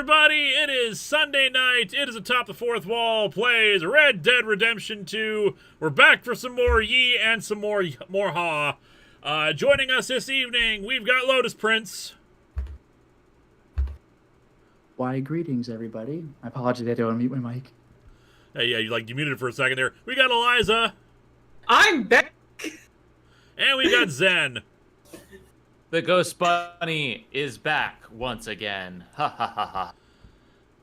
everybody? It is Sunday night. It is Atop the Fourth Wall plays Red Dead Redemption 2. We're back for some more Yee and some more Ha. Joining us this evening, we've got Lotus Prince. Why, greetings, everybody. I apologize, I don't unmute my mic. Hey, yeah, you muted it for a second there. We got Eliza. I'm back. And we got Zen. The Ghost Bunny is back once again. Ha ha ha ha.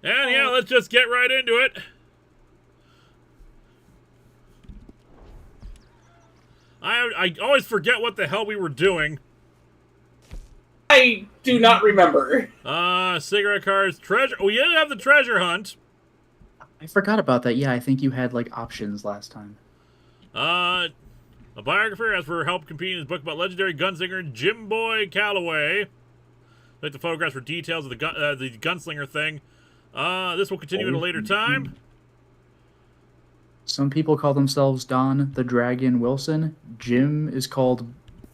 And yeah, let's just get right into it. I always forget what the hell we were doing. I do not remember. Cigarette cards, treasure. We didn't have the treasure hunt. I forgot about that. Yeah, I think you had, like, options last time. A biographer asks for help competing in his book about legendary gunslinger Jim Boy Calloway. Like the photographs for details of the gunslinger thing. This will continue at a later time. Some people call themselves Don the Dragon Wilson. Jim is called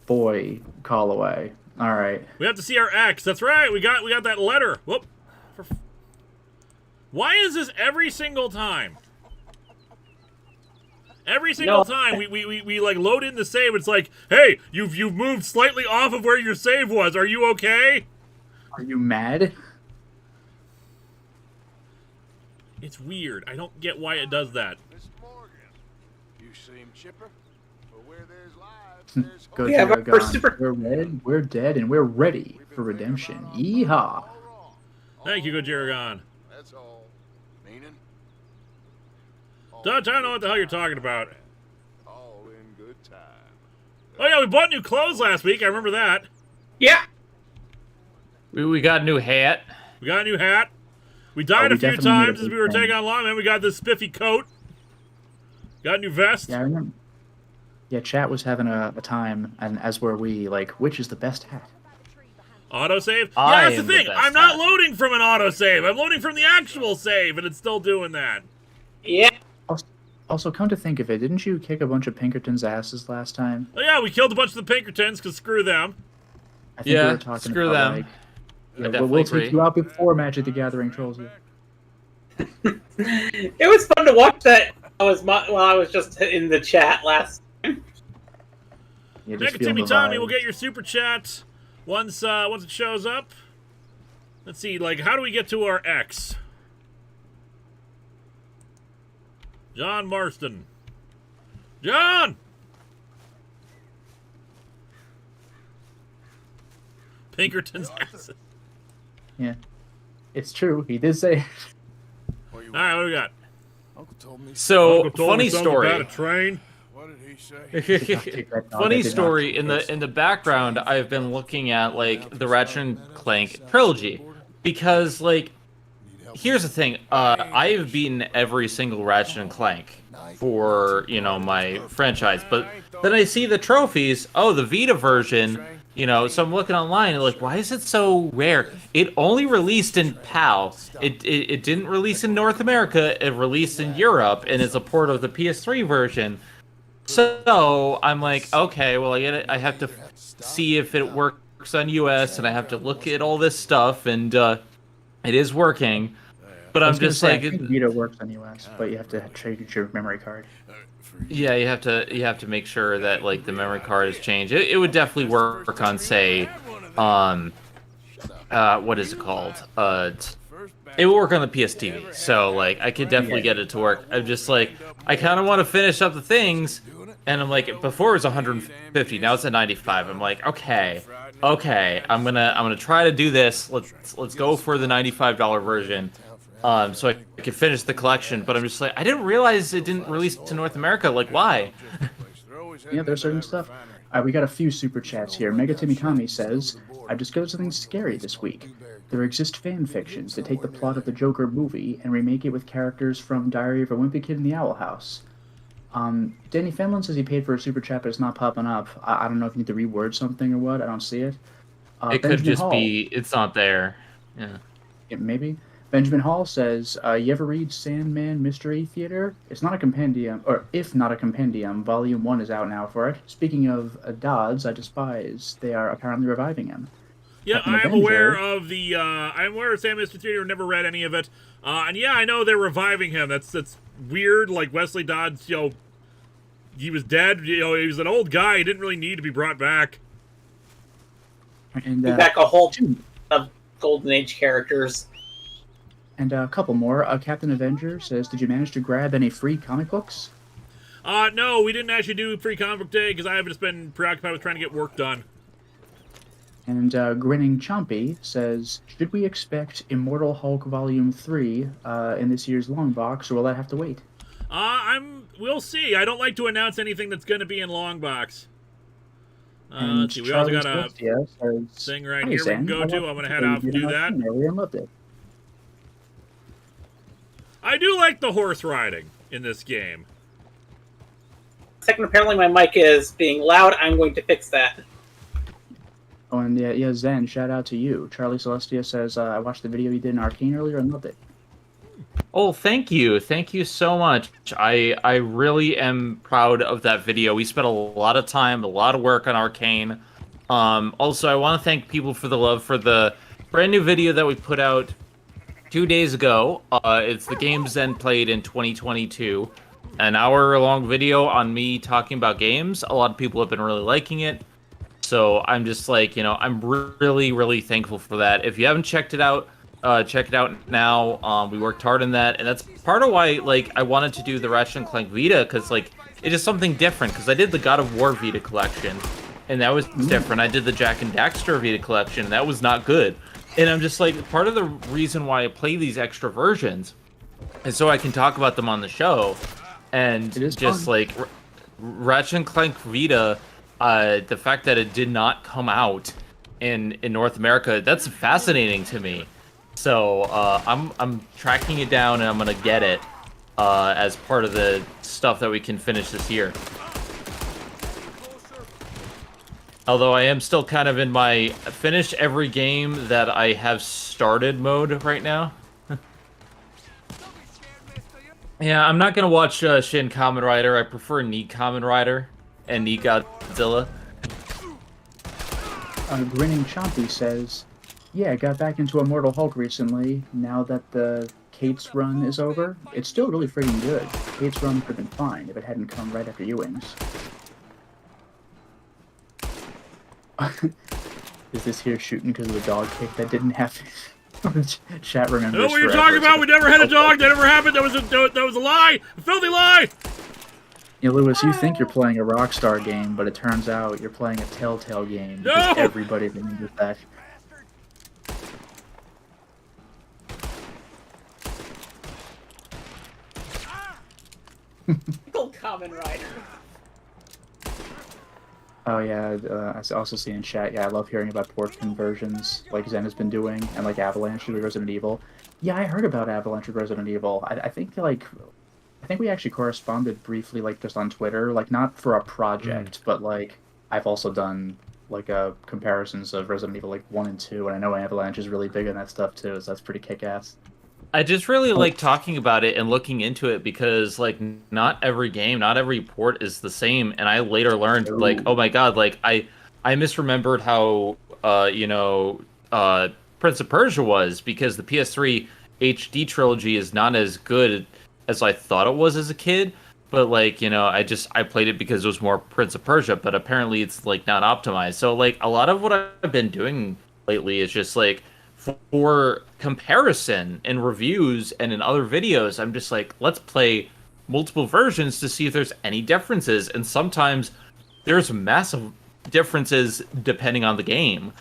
Boy Calloway. All right. We have to see our ex. That's right. We got that letter. Whoop. Why is this every single time? Every single time we like load in the save, it's like, hey, you've moved slightly off of where your save was. Are you okay? Are you mad? It's weird. I don't get why it does that. Miss Morgan, you seem chipper, but where there's lives, there's Go Yeah, to but super... We're red, we're dead, and we're ready for redemption. Yeehaw! Thank you, Gojiragon. That's all. Meaning? Dutch, I don't know what the hell you're talking about. All in good time. Oh yeah, we bought new clothes last week. I remember that. Yeah. We got a new hat. We got a new hat. We died a few definitely times made a as we were big taking on Lawman. We got this spiffy coat. Got a new vest. Yeah, I remember. Yeah, chat was having a time, and as were we. Like, which is the best hat? Autosave? I Yeah, that's the am the thing. best I'm not hat. loading from an autosave. I'm loading from the actual save, and it's still doing that. Yeah. Also, come to think of it, didn't you kick a bunch of Pinkerton's asses last time? Oh yeah, we killed a bunch of the Pinkertons, because screw them. I think we Yeah, were talking screw about, them. like, I yeah, definitely we'll agree. take you out before Magic the Gathering trolls you. It was fun to watch that while I was just in the chat last time. Yeah, just feeling Timmy the Tommy vibe. will get your super chat once it shows up. Let's see, like, how do we get to our X? John Marston. John! Pinkerton's asses. Yeah, it's true. He did say. Alright, what do we got? Uncle told me. So Uncle told funny me something about a story. train. What did he say? Take that dog, I Funny did not story. take In this. the background, I've been looking at like the Ratchet and Clank trilogy because like here's the thing. I have beaten every single Ratchet and Clank for my franchise, but then I see the trophies. Oh, the Vita version. So I'm looking online and like, why is it so rare? It only released in PAL. It didn't release in North America. It released in Europe, and it's a port of the PS3 version. So I'm like, okay, well, I have to see if it works on US, and I have to look at all this stuff, and it is working. But I I'm was gonna just say, like, I think Vita works on US, but you have to change your memory card. yeah, you have to make sure that like the memory card is changed. It would definitely work on say, what is it called? It would work on the PS TV. So like I could definitely get it to work. I'm just like I kind of want to finish up the things, and I'm like before it was 150, now it's at 95. I'm like okay, I'm gonna try to do this. Let's go for the $95 version. So I could finish the collection, but I'm just like, I didn't realize it didn't release to North America. Like, why? Yeah, there's certain stuff. We got a few super chats here. Mega Timmy Tommy says, I've discovered something scary this week. There exist fan fictions that take the plot of the Joker movie and remake it with characters from Diary of a Wimpy Kid in the Owl House. Danny Fenlon says he paid for a super chat, but it's not popping up. I don't know if you need to reword something or what. I don't see it. It could Benjamin just Hall, be, it's not there. Yeah. maybe. Benjamin Hall says, you ever read Sandman Mystery Theater? It's not a compendium, or if not a compendium, Volume 1 is out now for it. Speaking of Dodds, I despise, they are apparently reviving him. Yeah, Captain I am Avenger. aware of the. I'm aware of Sam Mr. Theater. Never read any of it. And yeah, I know they're reviving him. That's weird. Like Wesley Dodds, he was dead. He was an old guy. He didn't really need to be brought back. And Back a whole of Golden Age characters. And a couple more. Captain Avenger says, "Did you manage to grab any free comic books?" No, we didn't actually do free comic book day because I have just been preoccupied with trying to get work done. And Grinning Chompy says, "Should we expect Immortal Hulk Volume 3 in this year's long box, or will that have to wait?" We'll see. I don't like to announce anything that's going to be in long box. And Let's see. We also got a says, thing right "Hi, here we Sam. can go to. I'm going to head I off and do that. I really loved it." I do like the horse riding in this game. Second, apparently my mic is being loud. I'm going to fix that. Oh, and yeah, Zen, shout out to you. Charlie Celestia says, "I watched the video you did in Arcane earlier and loved it." Oh, thank you. Thank you so much. I really am proud of that video. We spent a lot of time, a lot of work on Arcane. Also, I want to thank people for the love for the brand new video that we put out 2 days ago. It's the games Zen played in 2022. An hour-long video on me talking about games. A lot of people have been really liking it. So I'm just like, I'm really, really thankful for that. If you haven't checked it out, check it out now. We worked hard on that, and that's part of why, I wanted to do the Ratchet & Clank Vita, because, it is something different, because I did the God of War Vita collection, and that was different. I did the Jack and Daxter Vita collection, and that was not good. And I'm just like, part of the reason why I play these extra versions is so I can talk about them on the show, and just, fun. Ratchet & Clank Vita, the fact that it did not come out in North America, that's fascinating to me. So I'm tracking it down, and I'm gonna get it as part of the stuff that we can finish this year. Although I am still kind of in my finish every game that I have started mode right now. Yeah, I'm not gonna watch Shin Kamen Rider. I prefer Neat Kamen Rider and Neat Godzilla. Grinning Chompy says, "Yeah, I got back into Immortal Hulk recently. Now that the Kate's run is over, it's still really friggin' good. Kate's run could have been fine if it hadn't come right after Ewing's." Is this here shooting because of the dog kick that didn't happen? Chat remembers. You know what you're talking about? We never had a dog. That never happened. That was a lie. A filthy lie. Yeah, Lewis, you think you're playing a Rockstar game, but it turns out you're playing a Telltale game because No! everybody remembers that. Kamen Rider. Oh yeah, I also see in chat. Yeah, I love hearing about port conversions like Zen has been doing, and like Avalanche with Resident Evil. Yeah, I heard about Avalanche with Resident Evil. I think we actually corresponded briefly, just on Twitter, not for a project, but I've also done comparisons of Resident Evil 1 and 2, and I know Avalanche is really big on that stuff too, so that's pretty kick-ass. I just really like talking about it and looking into it because, not every game, not every port is the same. And I later learned, oh my god, I misremembered how, Prince of Persia was because the PS3 HD trilogy is not as good as I thought it was as a kid. But, I played it because it was more Prince of Persia, but apparently it's, not optimized. So, a lot of what I've been doing lately is just, for comparison in reviews and in other videos, I'm just let's play multiple versions to see if there's any differences. And sometimes there's massive differences depending on the game.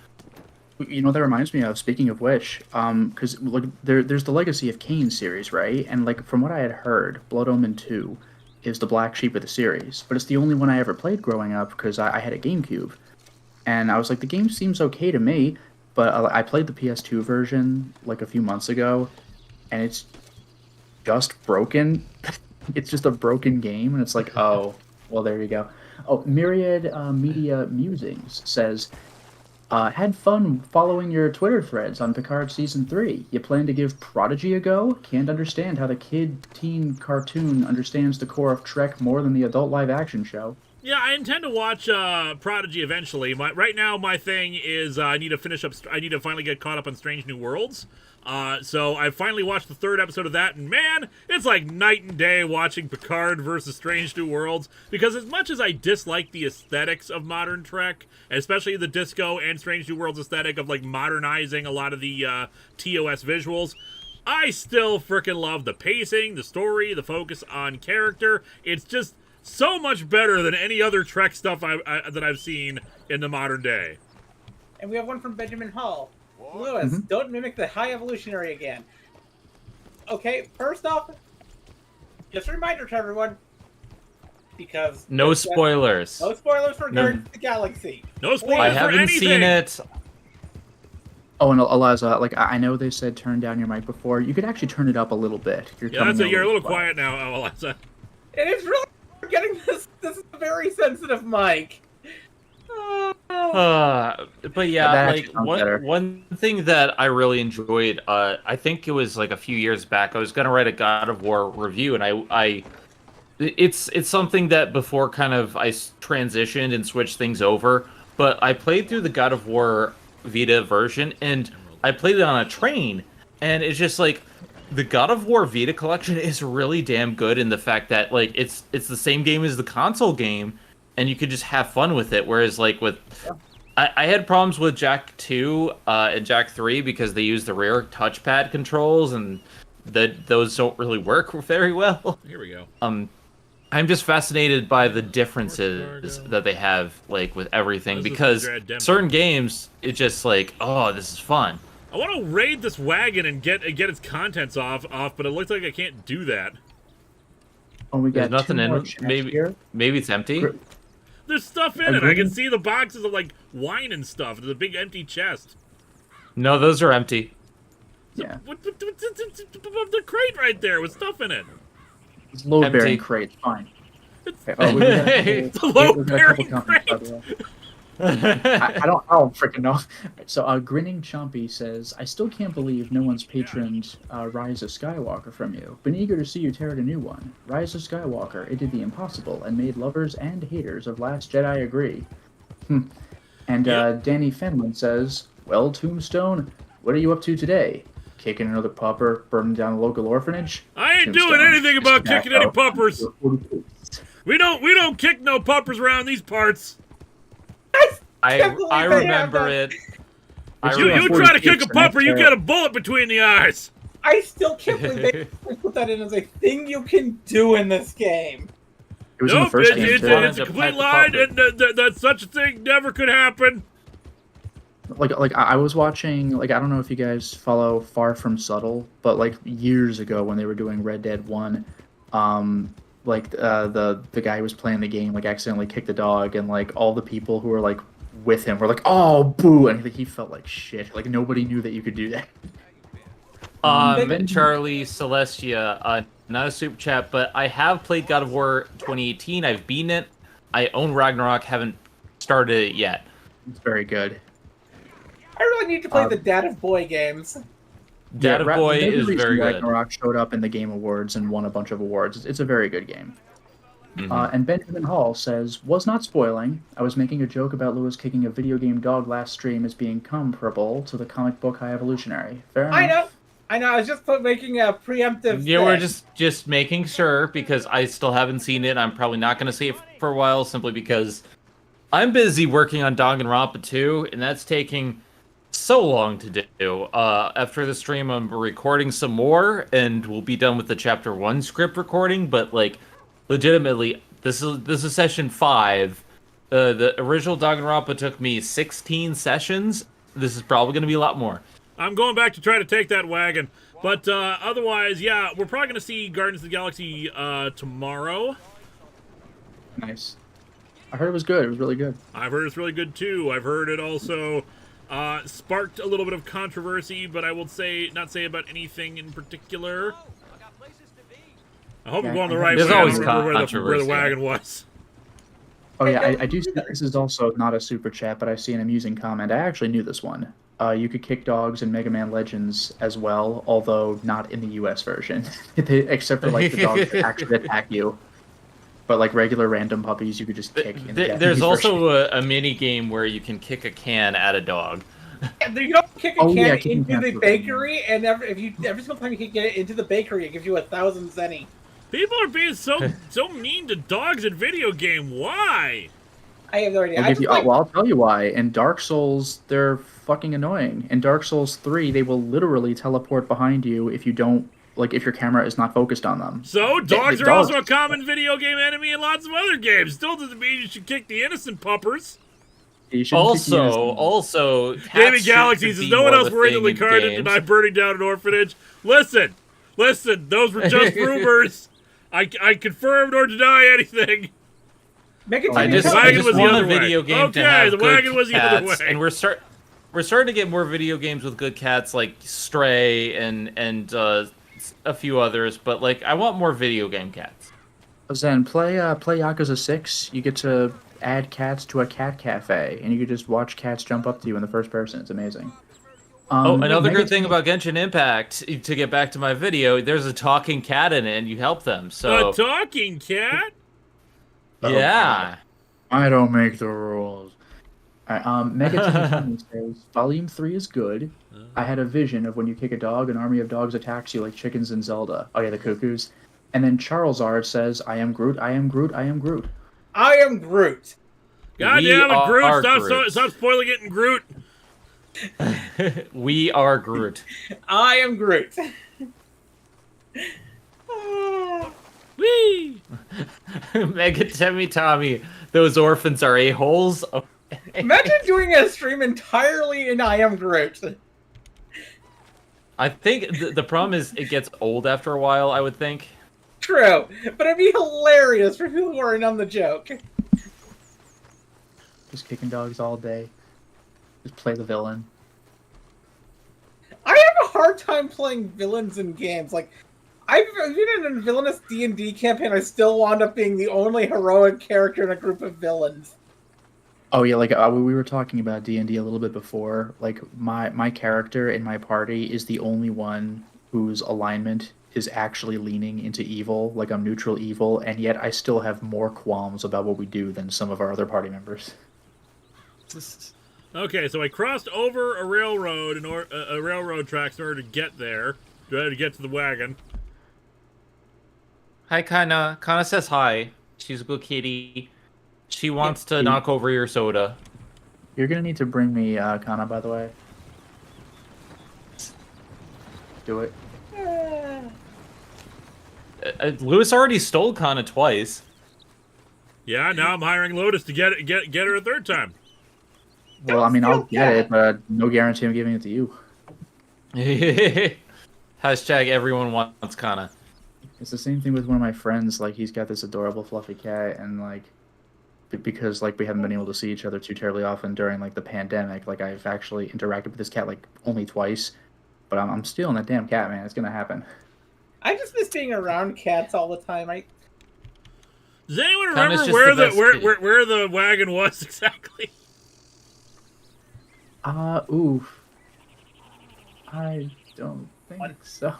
That reminds me of, speaking of which, because there's the Legacy of Kain series, right? And from what I had heard, Blood Omen 2 is the black sheep of the series, but it's the only one I ever played growing up because I had a GameCube. And I was like, the game seems okay to me. But I played the PS2 version a few months ago, and it's just broken. It's just a broken game, and it's oh, well, there you go. Oh, Myriad Media Musings says, had fun following your Twitter threads on Picard Season 3. You plan to give Prodigy a go? Can't understand how the kid-teen cartoon understands the core of Trek more than the adult live-action show. Yeah, I intend to watch Prodigy eventually. Right now, my thing is I need to finish up. I need to finally get caught up on Strange New Worlds. So I finally watched the 3rd episode of that, and man, it's like night and day watching Picard versus Strange New Worlds. Because as much as I dislike the aesthetics of modern Trek, especially the disco and Strange New Worlds aesthetic of like modernizing a lot of the TOS visuals, I still freaking love the pacing, the story, the focus on character. It's just so much better than any other Trek stuff that I've seen in the modern day. And we have one from Benjamin Hall. Lewis, don't mimic the High Evolutionary again. Okay, first off, just a reminder to everyone, because... No spoilers. No spoilers for Guardians of the Galaxy. No spoilers I for haven't anything. seen it. Oh, and Eliza, like, I know they said turn down your mic before. You could actually turn it up a little bit. Yeah, that's it. You're a little quiet now, Eliza. It is really getting this. This is a very sensitive mic. But yeah, That like actually sounds better. one thing that I really enjoyed, I think it was like a few years back. I was gonna write a God of War review, and it's something that before kind of I transitioned and switched things over. But I played through the God of War Vita version, and I played it on a train, and it's just like the God of War Vita collection is really damn good in the fact that like it's the same game as the console game, and you could just have fun with it. Whereas like with I had problems with Jack 2 and Jack 3 because they use the rear touchpad controls, and those don't really work very well. Here we go. I'm just fascinated by the differences that they have, like, with everything, because certain games, it's just like, oh, this is fun. I want to raid this wagon and get its contents off, but it looks like I can't do that. Oh, we got There's nothing in it. Maybe it's empty. There's stuff in it. I can see the boxes of, like, wine and stuff. There's a big empty chest. No, those are empty. Yeah. The crate right there with stuff in it. It's load-bearing Empty. crate. Fine. It's, It's a load-bearing crate. I don't freaking know. So, Grinning Chompy says, I still can't believe no one's patroned Rise of Skywalker from you. Been eager to see you tear out a new one. Rise of Skywalker, it did the impossible and made lovers and haters of Last Jedi agree. And Danny Fenlon says, well, Tombstone, what are you up to today? Kicking another pupper, burning down a local orphanage? I ain't doing anything about kicking any puppers. We don't kick no puppers around these parts. I remember it. You try to kick a pupper, you get a bullet between the eyes. I still can't believe they put that in as a thing you can do in this game. It was in the first game, too. It's a complete lie, and that such a thing never could happen. Like I was watching, like, I don't know if you guys follow Far From Subtle, but like years ago when they were doing Red Dead 1, like the guy who was playing the game like accidentally kicked the dog, and like all the people who were like with him were like, oh, boo, and he felt like shit. Like nobody knew that you could do that. Charlie Celestia, not a super chat, but I have played God of War 2018. I've beaten it. I own Ragnarok, haven't started it yet. It's very good. I really need to play the Dad of Boy games. Dad of Boy there's a is reason very good. Ragnarok showed up in the Game Awards and won a bunch of awards. It's a very good game. Mm-hmm. And Benjamin Hall says, was not spoiling. I was making a joke about Lewis kicking a video game dog last stream as being comparable to the comic book High Evolutionary. Fair enough. I know. I was just making a preemptive Yeah, thing. we're just making sure, because I still haven't seen it. I'm probably not going to see it for a while, simply because I'm busy working on Danganronpa 2, and that's taking so long to do. After the stream, I'm recording some more, and we'll be done with the Chapter 1 script recording, but, like, legitimately, this is session 5. The original Danganronpa took me 16 sessions. This is probably going to be a lot more. I'm going back to try to take that wagon. But otherwise, yeah, we're probably going to see Guardians of the Galaxy tomorrow. Nice. I heard it was good. It was really good. I've heard it's really good, too. I've heard it also sparked a little bit of controversy, but I will not say about anything in particular. I hope I'm going the right way. There's I always don't remember where the controversy. wagon was. Oh, yeah, I do see this is also not a super chat, but I see an amusing comment. I actually knew this one. You could kick dogs in Mega Man Legends as well, although not in the US version. Except for, like, the dogs that actually attack you. But like regular random puppies, you could just kick. There's also a mini game where you can kick a can at a dog. You don't kick a can kicking into the cans bakery, and every single time you can get it into the bakery, it gives you 1,000 zenny. People are being so mean to dogs in video game. Why? I have no idea. I'll tell you why. In Dark Souls, they're fucking annoying. In Dark Souls 3, they will literally teleport behind you if you don't, like, if your camera is not focused on them. So, dogs are also a common video game enemy in lots of other games. Still doesn't mean you should kick the innocent puppers. Also, Gaming Galaxies, is no one else worried that Linkara denied burning down an orphanage? Listen, those were just rumors. I confirmed or deny anything. I just want a video game to have the wagon was the other way. And we're starting to get more video games with good cats, like Stray and a few others. But like, I want more video game cats. Zen, play Yakuza 6. You get to add cats to a cat cafe, and you can just watch cats jump up to you in the first person. It's amazing. Another good thing about Genshin Impact, to get back to my video, there's a talking cat in it, and you help them. So a talking cat? Yeah. I don't make the rules. All right, Mega says, Volume 3 is good. I had a vision of when you kick a dog, an army of dogs attacks you like chickens in Zelda. Oh yeah, the cuckoos. And then Charles R says, I am Groot, I am Groot, I am Groot. I am Groot. God damn it, Groot. Stop spoiling it in Groot. We are Groot. I am Groot. Whee! Megatemi Tommy, those orphans are a-holes. Okay. Imagine doing a stream entirely in I am Groot. I think the problem is it gets old after a while, I would think. True, but it'd be hilarious for people who are in on the joke. Just kicking dogs all day. Just play the villain. I have a hard time playing villains in games. Like, I've been in a villainous D&D campaign, I still wound up being the only heroic character in a group of villains. Oh yeah, like we were talking about D&D a little bit before. Like my character in my party is the only one whose alignment is actually leaning into evil. Like I'm neutral evil, and yet I still have more qualms about what we do than some of our other party members. Okay, so I crossed over a railroad a railroad tracks in order to get there, to get to the wagon. Hi, Kana. Kana says hi. She's a good kitty. She wants to knock over your soda. You're gonna need to bring me Kana, by the way. Do it. Lewis already stole Kana twice. Yeah, now I'm hiring Lotus to get her a third time. Well, I mean, I'll get it, but no guarantee I'm giving it to you. Hashtag everyone wants Kana. It's the same thing with one of my friends. Like, he's got this adorable fluffy cat, and like, because like we haven't been able to see each other too terribly often during like the pandemic, like I've actually interacted with this cat like only twice. But I'm stealing that damn cat, man. It's gonna happen. I just miss being around cats all the time. Does anyone remember where the wagon was exactly? Oof. I don't think so.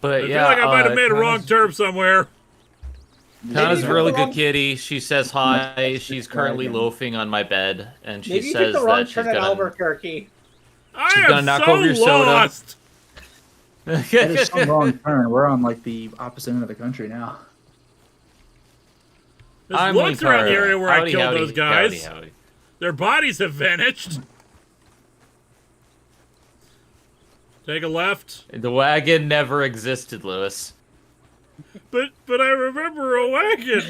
But I feel like I might have made a wrong turn somewhere. Kana's a really good kitty. She says hi. She's currently loafing on my bed, and she says that she's gonna knock over your soda. That is some wrong turn. We're on like the opposite end of the country now. There's looks around the area where I killed those guys. Howdy. Their bodies have vanished. Take a left. The wagon never existed, Lewis. But I remember a wagon.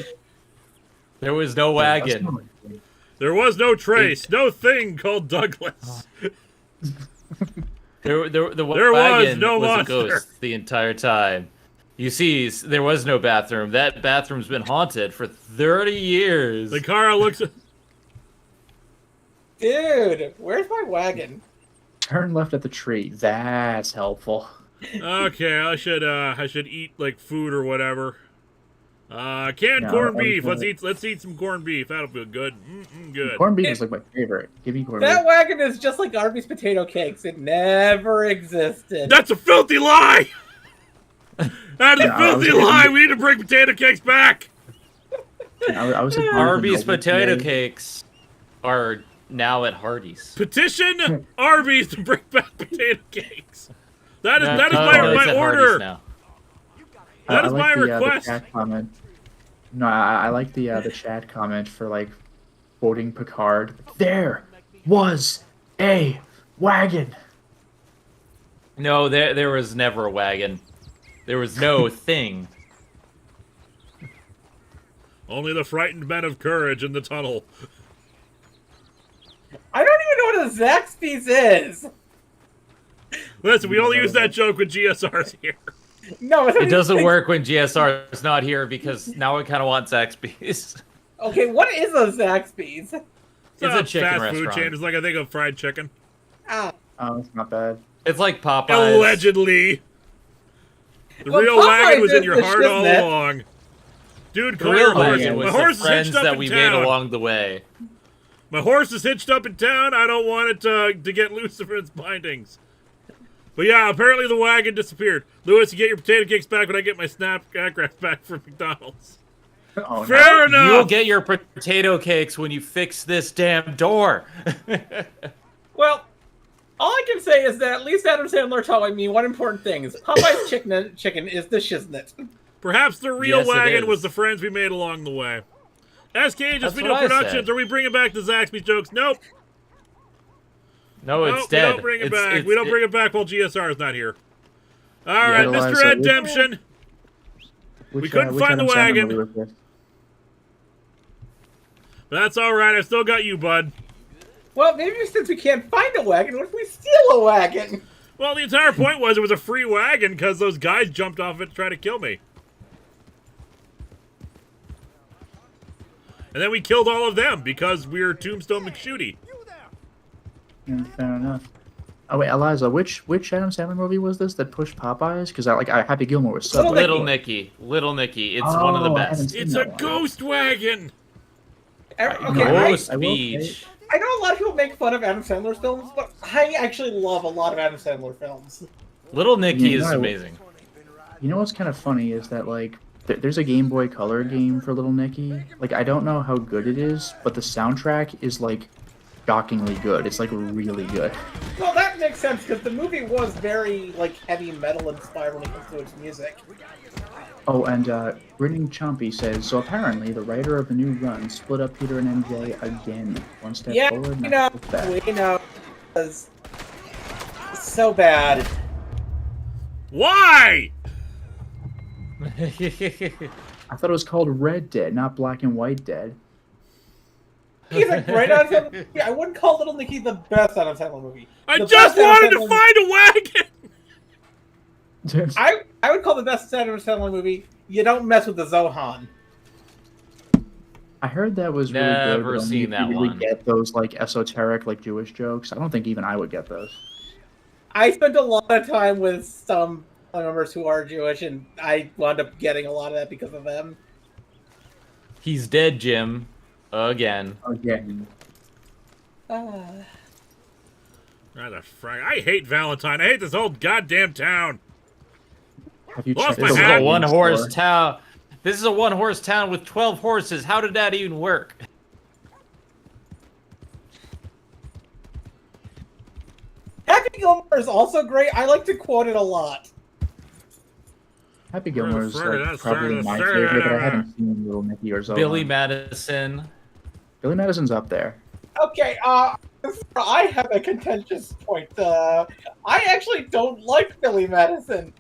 There was no wagon. There was no trace. No thing called Douglas. There was no monster. A ghost the entire time. You see, there was no bathroom. That bathroom's been haunted for 30 years. Linkara looks at... Dude, where's my wagon? Turn left at the tree. That's helpful. Okay, I should eat like food or whatever. Canned Yeah, corned I beef. was Let's eat some corned beef. That'll feel good. Good. Corned beef is like my favorite. Give me corned beef. That wagon is just like Arby's potato cakes. It never existed. That's a filthy lie! That is a Yeah, filthy lie! We need to bring potato cakes back! I was like, Arby's potato cakes are now at Hardee's. Petition Arby's to bring back potato cakes. That is No, my it's at Hardee's order. now. That is I my like the request. chat comment. No, I like the chat comment for like quoting Picard. There was a wagon. No, there was never a wagon. There was no thing. Only the frightened men of courage in the tunnel. I don't even know what a Zaxby's is. Listen, we only use that joke when GSR's here. No, It doesn't work when GSR is not here because now I kind of want Zaxby's. Okay, what is a Zaxby's? It's a chicken fast restaurant. food chain. It's like I think of fried chicken. Ah, Oh, it's not bad. It's like Popeyes. Allegedly. The Well, real wagon Popeyes was in is your the heart all shiznit. along. Dude, The call real your horse. wagon My was horse the is friends hitched up that in we town. made along the way. My horse is hitched up in town. I don't want it to get loose from its bindings. But yeah, apparently the wagon disappeared. Lewis, you get your potato cakes back when I get my snapcrackers back from McDonald's. Oh, Fair enough. You'll get your potato cakes when you fix this damn door. well, all I can say is that at least Adam Sandler taught me one important thing: is Popeye's chicken is the shiznit. Perhaps the real Yes, it wagon is. was the friends we made along the way. SK, just That's Video what I Productions. said. Are we bringing back the Zaxby's jokes? Nope. No, it's Nope, dead. we don't bring it back. It's- We don't bring it back while GSR is not here. All right, Eliza, Mr. Redemption. We couldn't find the Adam Sandler wagon. movie was this? That's all right. I still got you, bud. Well, maybe since we can't find a wagon, what if we steal a wagon? Well, the entire point was it was a free wagon because those guys jumped off it to try to kill me. And then we killed all of them because we're Tombstone McShooty. Yeah, fair enough. Oh wait, Eliza, which Adam Sandler movie was this that pushed Popeyes? Because Happy Gilmore was so. Little good. Little Nicky. It's one of the I haven't best. seen It's that a one. ghost wagon. Okay, Ghost I will Beach. I know a lot of people make fun of Adam Sandler's films, but I actually love a lot of Adam Sandler films. Little Nicky Yeah, is I will- amazing. You know what's kind of funny is that like there's a Game Boy Color game for Little Nicky. Like I don't know how good it is, but the soundtrack is like shockingly good. It's like really good. Well, that makes sense because the movie was very like heavy metal inspired when it comes to its music. Oh, and Grinning Chompy says, so apparently the writer of the new run split up Peter and MJ again. One step Yeah, forward, we not know, step back. we know. It was so bad. Why? I thought it was called Red Dead, not Black and White Dead. He's a great Adam Sandler movie. I wouldn't call Little Nicky the best Adam Sandler movie. I The just best Adam wanted to Sandler- find a wagon. I would call the best Adam Sandler movie You Don't Mess with the Zohan. I heard that was really Never good. But only seen if that you really one. get those like esoteric, like Jewish jokes. I don't think even I would get those. I spent a lot of time with some family members who are Jewish, and I wound up getting a lot of that because of them. He's dead, Jim. Again. Again. I hate Valentine. I hate this whole goddamn town. Have you Lost checked my the This is hat. a Walgreens one-horse store? town. This is a one-horse town with 12 horses. How did that even work? Happy Gilmore is also great. I like to quote it a lot. Happy Gilmore is Sorry, like that's probably sorry, my sorry. favorite, but I haven't seen Little Nicky or Zohan. Billy Madison. Billy Madison's up there. Okay, I have a contentious point. I actually don't like Billy Madison.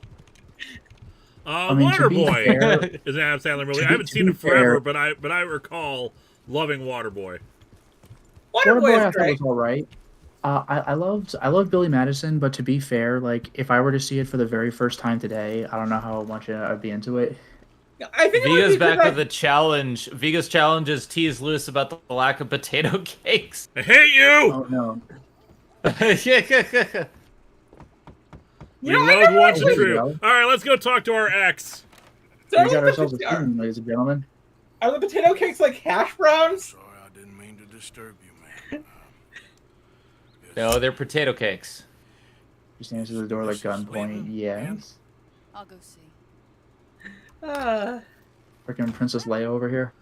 I mean, to be Waterboy fair- is an Adam Sandler movie. to I be- haven't to seen be it forever, fair- but I recall loving Waterboy. Waterboy I is thought great. was all right. I loved Billy Madison, but to be fair, like if I were to see it for the very first time today, I don't know how much I'd be into it. I think it would Viga's be back because with a challenge. Viga's challenge is tease Lewis about the lack of potato cakes. I hate you! Oh no! You know, I Reload never once and actually- true. go. All right, let's go talk to our ex. So We got ourselves a spoon, ladies and gentlemen. Are the potato cakes like hash browns? Sorry, I didn't mean to disturb you, man. No, they're potato cakes. Just answers the door like gunpoint. Yes. I'll go see. Freaking Princess Leia over here.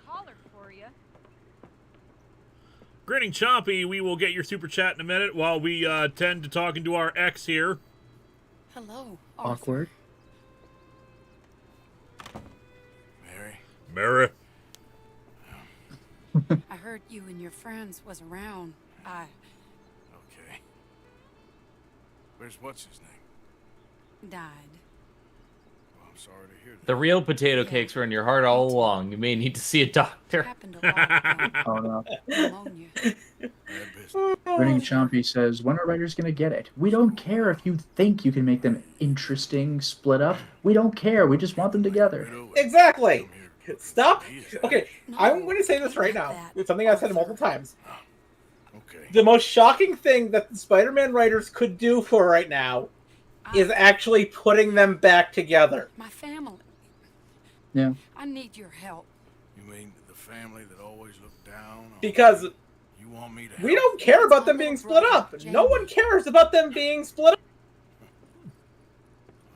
Collar for you. Grinning Chompy, we will get your super chat in a minute while we tend to talking to our ex here. Hello, Arthur. Awkward. Mary. I heard you and your friends was around. Okay. Where's what's his name? Died. Well, I'm sorry to hear that. The real potato cakes were in your heart all along. You may need to see a doctor. Happened a lot ago. Oh no. Pneumonia. Bad business. Grinning Chompy says, when are writers gonna get it? We don't care if you think you can make them interesting, split up. We don't care. We just want them together. Exactly. Stop. Okay, No, I'm going to say this right not now. that. It's something I've said multiple times. Okay. The most shocking thing that the Spider-Man writers could do for right now is actually putting them back together. My family. Yeah. I need your help. You mean the family that always looked down on Because you want me to we help? don't care about them being split up. No one cares about them being split up.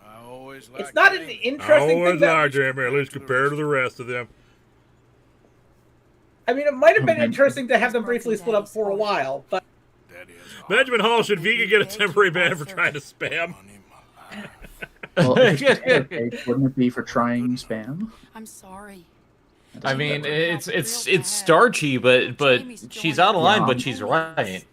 I always It's liked not an Jamie. interesting thing that... Jamie, at least compared to the rest of them. I mean, it might have been Okay. interesting to have them briefly split up for a while, but... Daddy has a Benjamin Hall, should Vega get a temporary ban for trying to spam? money in my life. Well, if it's potato cake, wouldn't it be for trying spam? I'm sorry. I mean, it's starchy, but she's out of line, but she's right.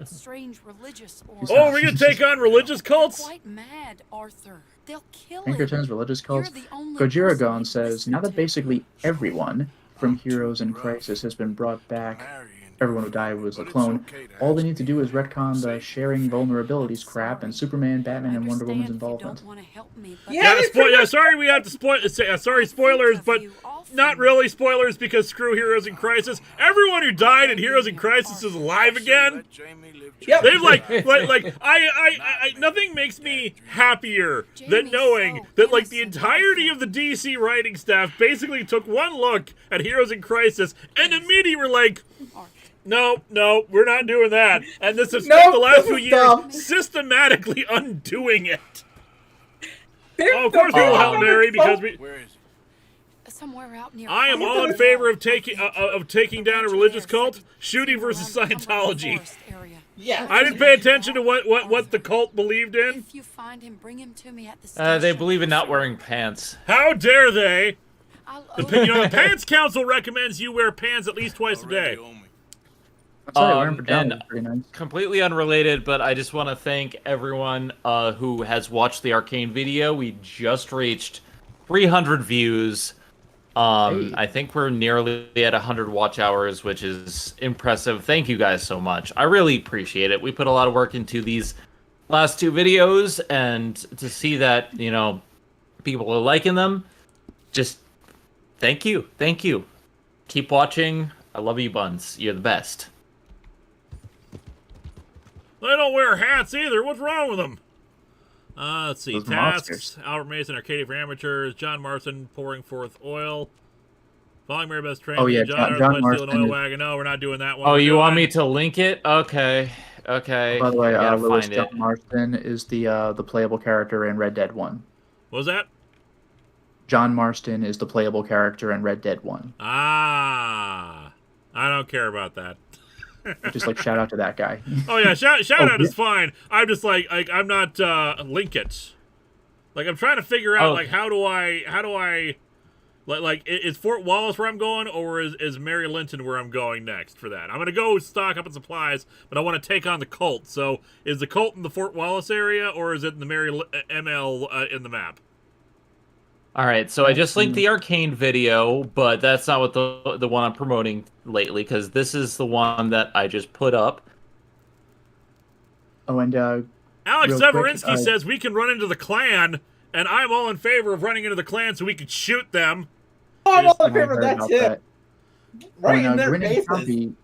Strange religious or Oh, we're gonna take on religious cults? quite mad, Arthur. They'll kill him. Pinkerton's religious cults. You're the only Gojira person Gon who says, listens now that to. basically everyone from Heroes in Crisis has been brought back, everyone who died was a clone, all they need to do is retcon the sharing vulnerabilities crap and Superman, Batman, and Wonder Woman's involvement. Yeah, Sorry we have to sorry spoilers, but not really spoilers because screw Heroes in Crisis. Everyone who died in Heroes in Crisis is alive again. Let Jamie live Yep. They've nothing makes me happier than knowing that like the entirety of the DC writing staff basically took one look at Heroes in Crisis and immediately were like, no, we're not doing that. And this has spent the last few years dumb. systematically undoing it. They're Oh, of course we will help Mary because we. Where is it? Somewhere out near. I am all in favor of taking down a religious cult. Shooting versus Scientology. Yeah. I didn't pay attention to what the cult believed in. If you find him, bring him to me at the station. They believe in not wearing pants. How dare they? I'll The Pants Council recommends you wear pants at least twice a day. Already owe me. That's right, wearing pajamas and is pretty nice. completely unrelated, but I just want to thank everyone who has watched the Arcane video. We just reached 300 views. Hey. I think we're nearly at 100 watch hours, which is impressive. Thank you guys so much. I really appreciate it. We put a lot of work into these last two videos, and to see that, people are liking them, just thank you. Thank you. Keep watching. I love you, Buns. You're the best. They don't wear hats either. What's wrong with them? Let's see. Those Tasks. monsters. Albert Mason, Arcadia for Amateurs. John Marston, pouring forth oil. Following Mary Best Train. Oh, yeah, John John Marston, Marston oil is- wagon. No, we're not doing that one. Oh, We're you doing- want me to link it? Okay. Okay. By the way, I gotta Lewis find John it. Marston is the playable character in Red Dead 1. What was that? John Marston is the playable character in Red Dead 1. Ah. I don't care about that. Just like shout out to that guy. Oh yeah, shout Oh, out is fine. I'm just like I'm not link it. Like I'm trying to figure out Oh. like how do I like is Fort Wallace where I'm going, or is Mary Linton where I'm going next for that? I'm gonna go stock up on supplies, but I want to take on the cult. So is the cult in the Fort Wallace area, or is it in the ML in the map? All right, so I just linked the Arcane video, but that's not what the one I'm promoting lately, because this is the one that I just put up. Oh, and Alex Real quick, Severinsky says we can run into the clan, and I'm all in favor of running into the clan so we could shoot them. Oh, I'm all I in favor. heard That's about it. that. Right When, in their Grinning faces. Chompy-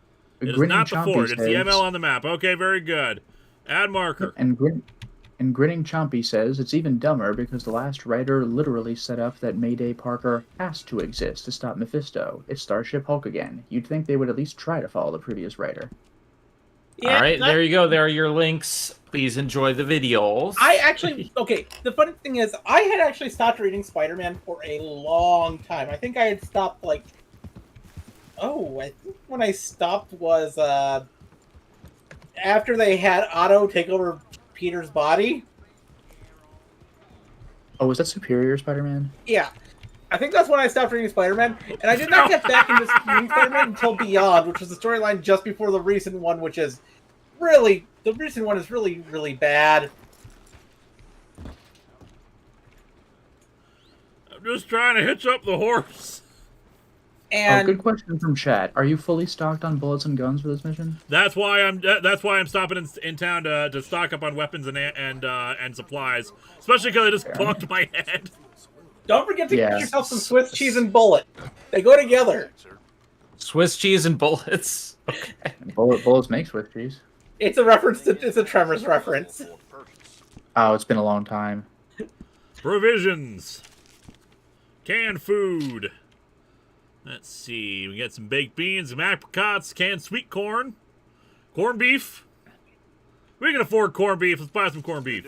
It is Grinning not the Chompy fort. It's the says- ML on the map. Okay, very good. Add marker. And And Grinning Chompy says it's even dumber because the last writer literally set up that Mayday Parker has to exist to stop Mephisto. It's Starship Hulk again. You'd think they would at least try to follow the previous writer. Yeah, All right, there you go. There are your links. Please enjoy the videos. Okay, the funny thing is, I had actually stopped reading Spider-Man for a long time. I think I had stopped, like... Oh, I think when I stopped was, after they had Otto take over Peter's body. Oh, was that Superior Spider-Man? Yeah. I think that's when I stopped reading Spider-Man, and I did not get back into reading Spider-Man until Beyond, which was the storyline just before the recent one, which is really... The recent one is really, really bad. I'm just trying to hitch up the horse. And good question from chat. Are you fully stocked on bullets and guns for this mission? That's why I'm stopping in town to stock up on weapons and supplies, especially because I just bumped my head. don't forget to get yourself some Swiss cheese and bullet. They go together. Swiss cheese and bullets. Okay. Bullets make Swiss cheese. It's a reference to it's a Tremors reference. Oh, it's been a long time. Provisions, canned food. Let's see. We got some baked beans, some apricots, canned sweet corn, corned beef. We can afford corned beef. Let's buy some corned beef.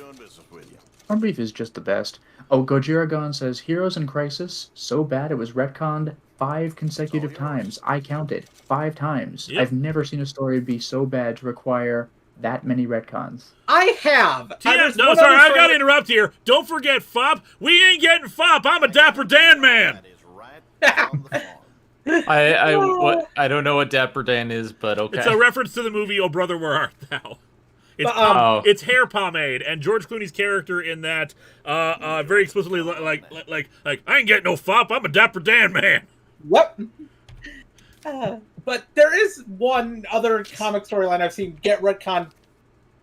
Corned beef is just the best. Oh, Gojiragon says, Heroes in Crisis, so bad it was retconned 5 consecutive times. I counted 5 times. Yep. I've never seen a story be so bad to require that many retcons. I have. No, sorry, I gotta interrupt here. Don't forget Fop. We ain't getting Fop. I'm a Dapper Dan man. I don't know what Dapper Dan is, but okay. It's a reference to the movie Oh Brother Where Art Thou. It's, it's hair pomade, and George Clooney's character in that very explicitly like I ain't getting no fop. I'm a Dapper Dan man. What? But there is one other comic storyline I've seen get retconned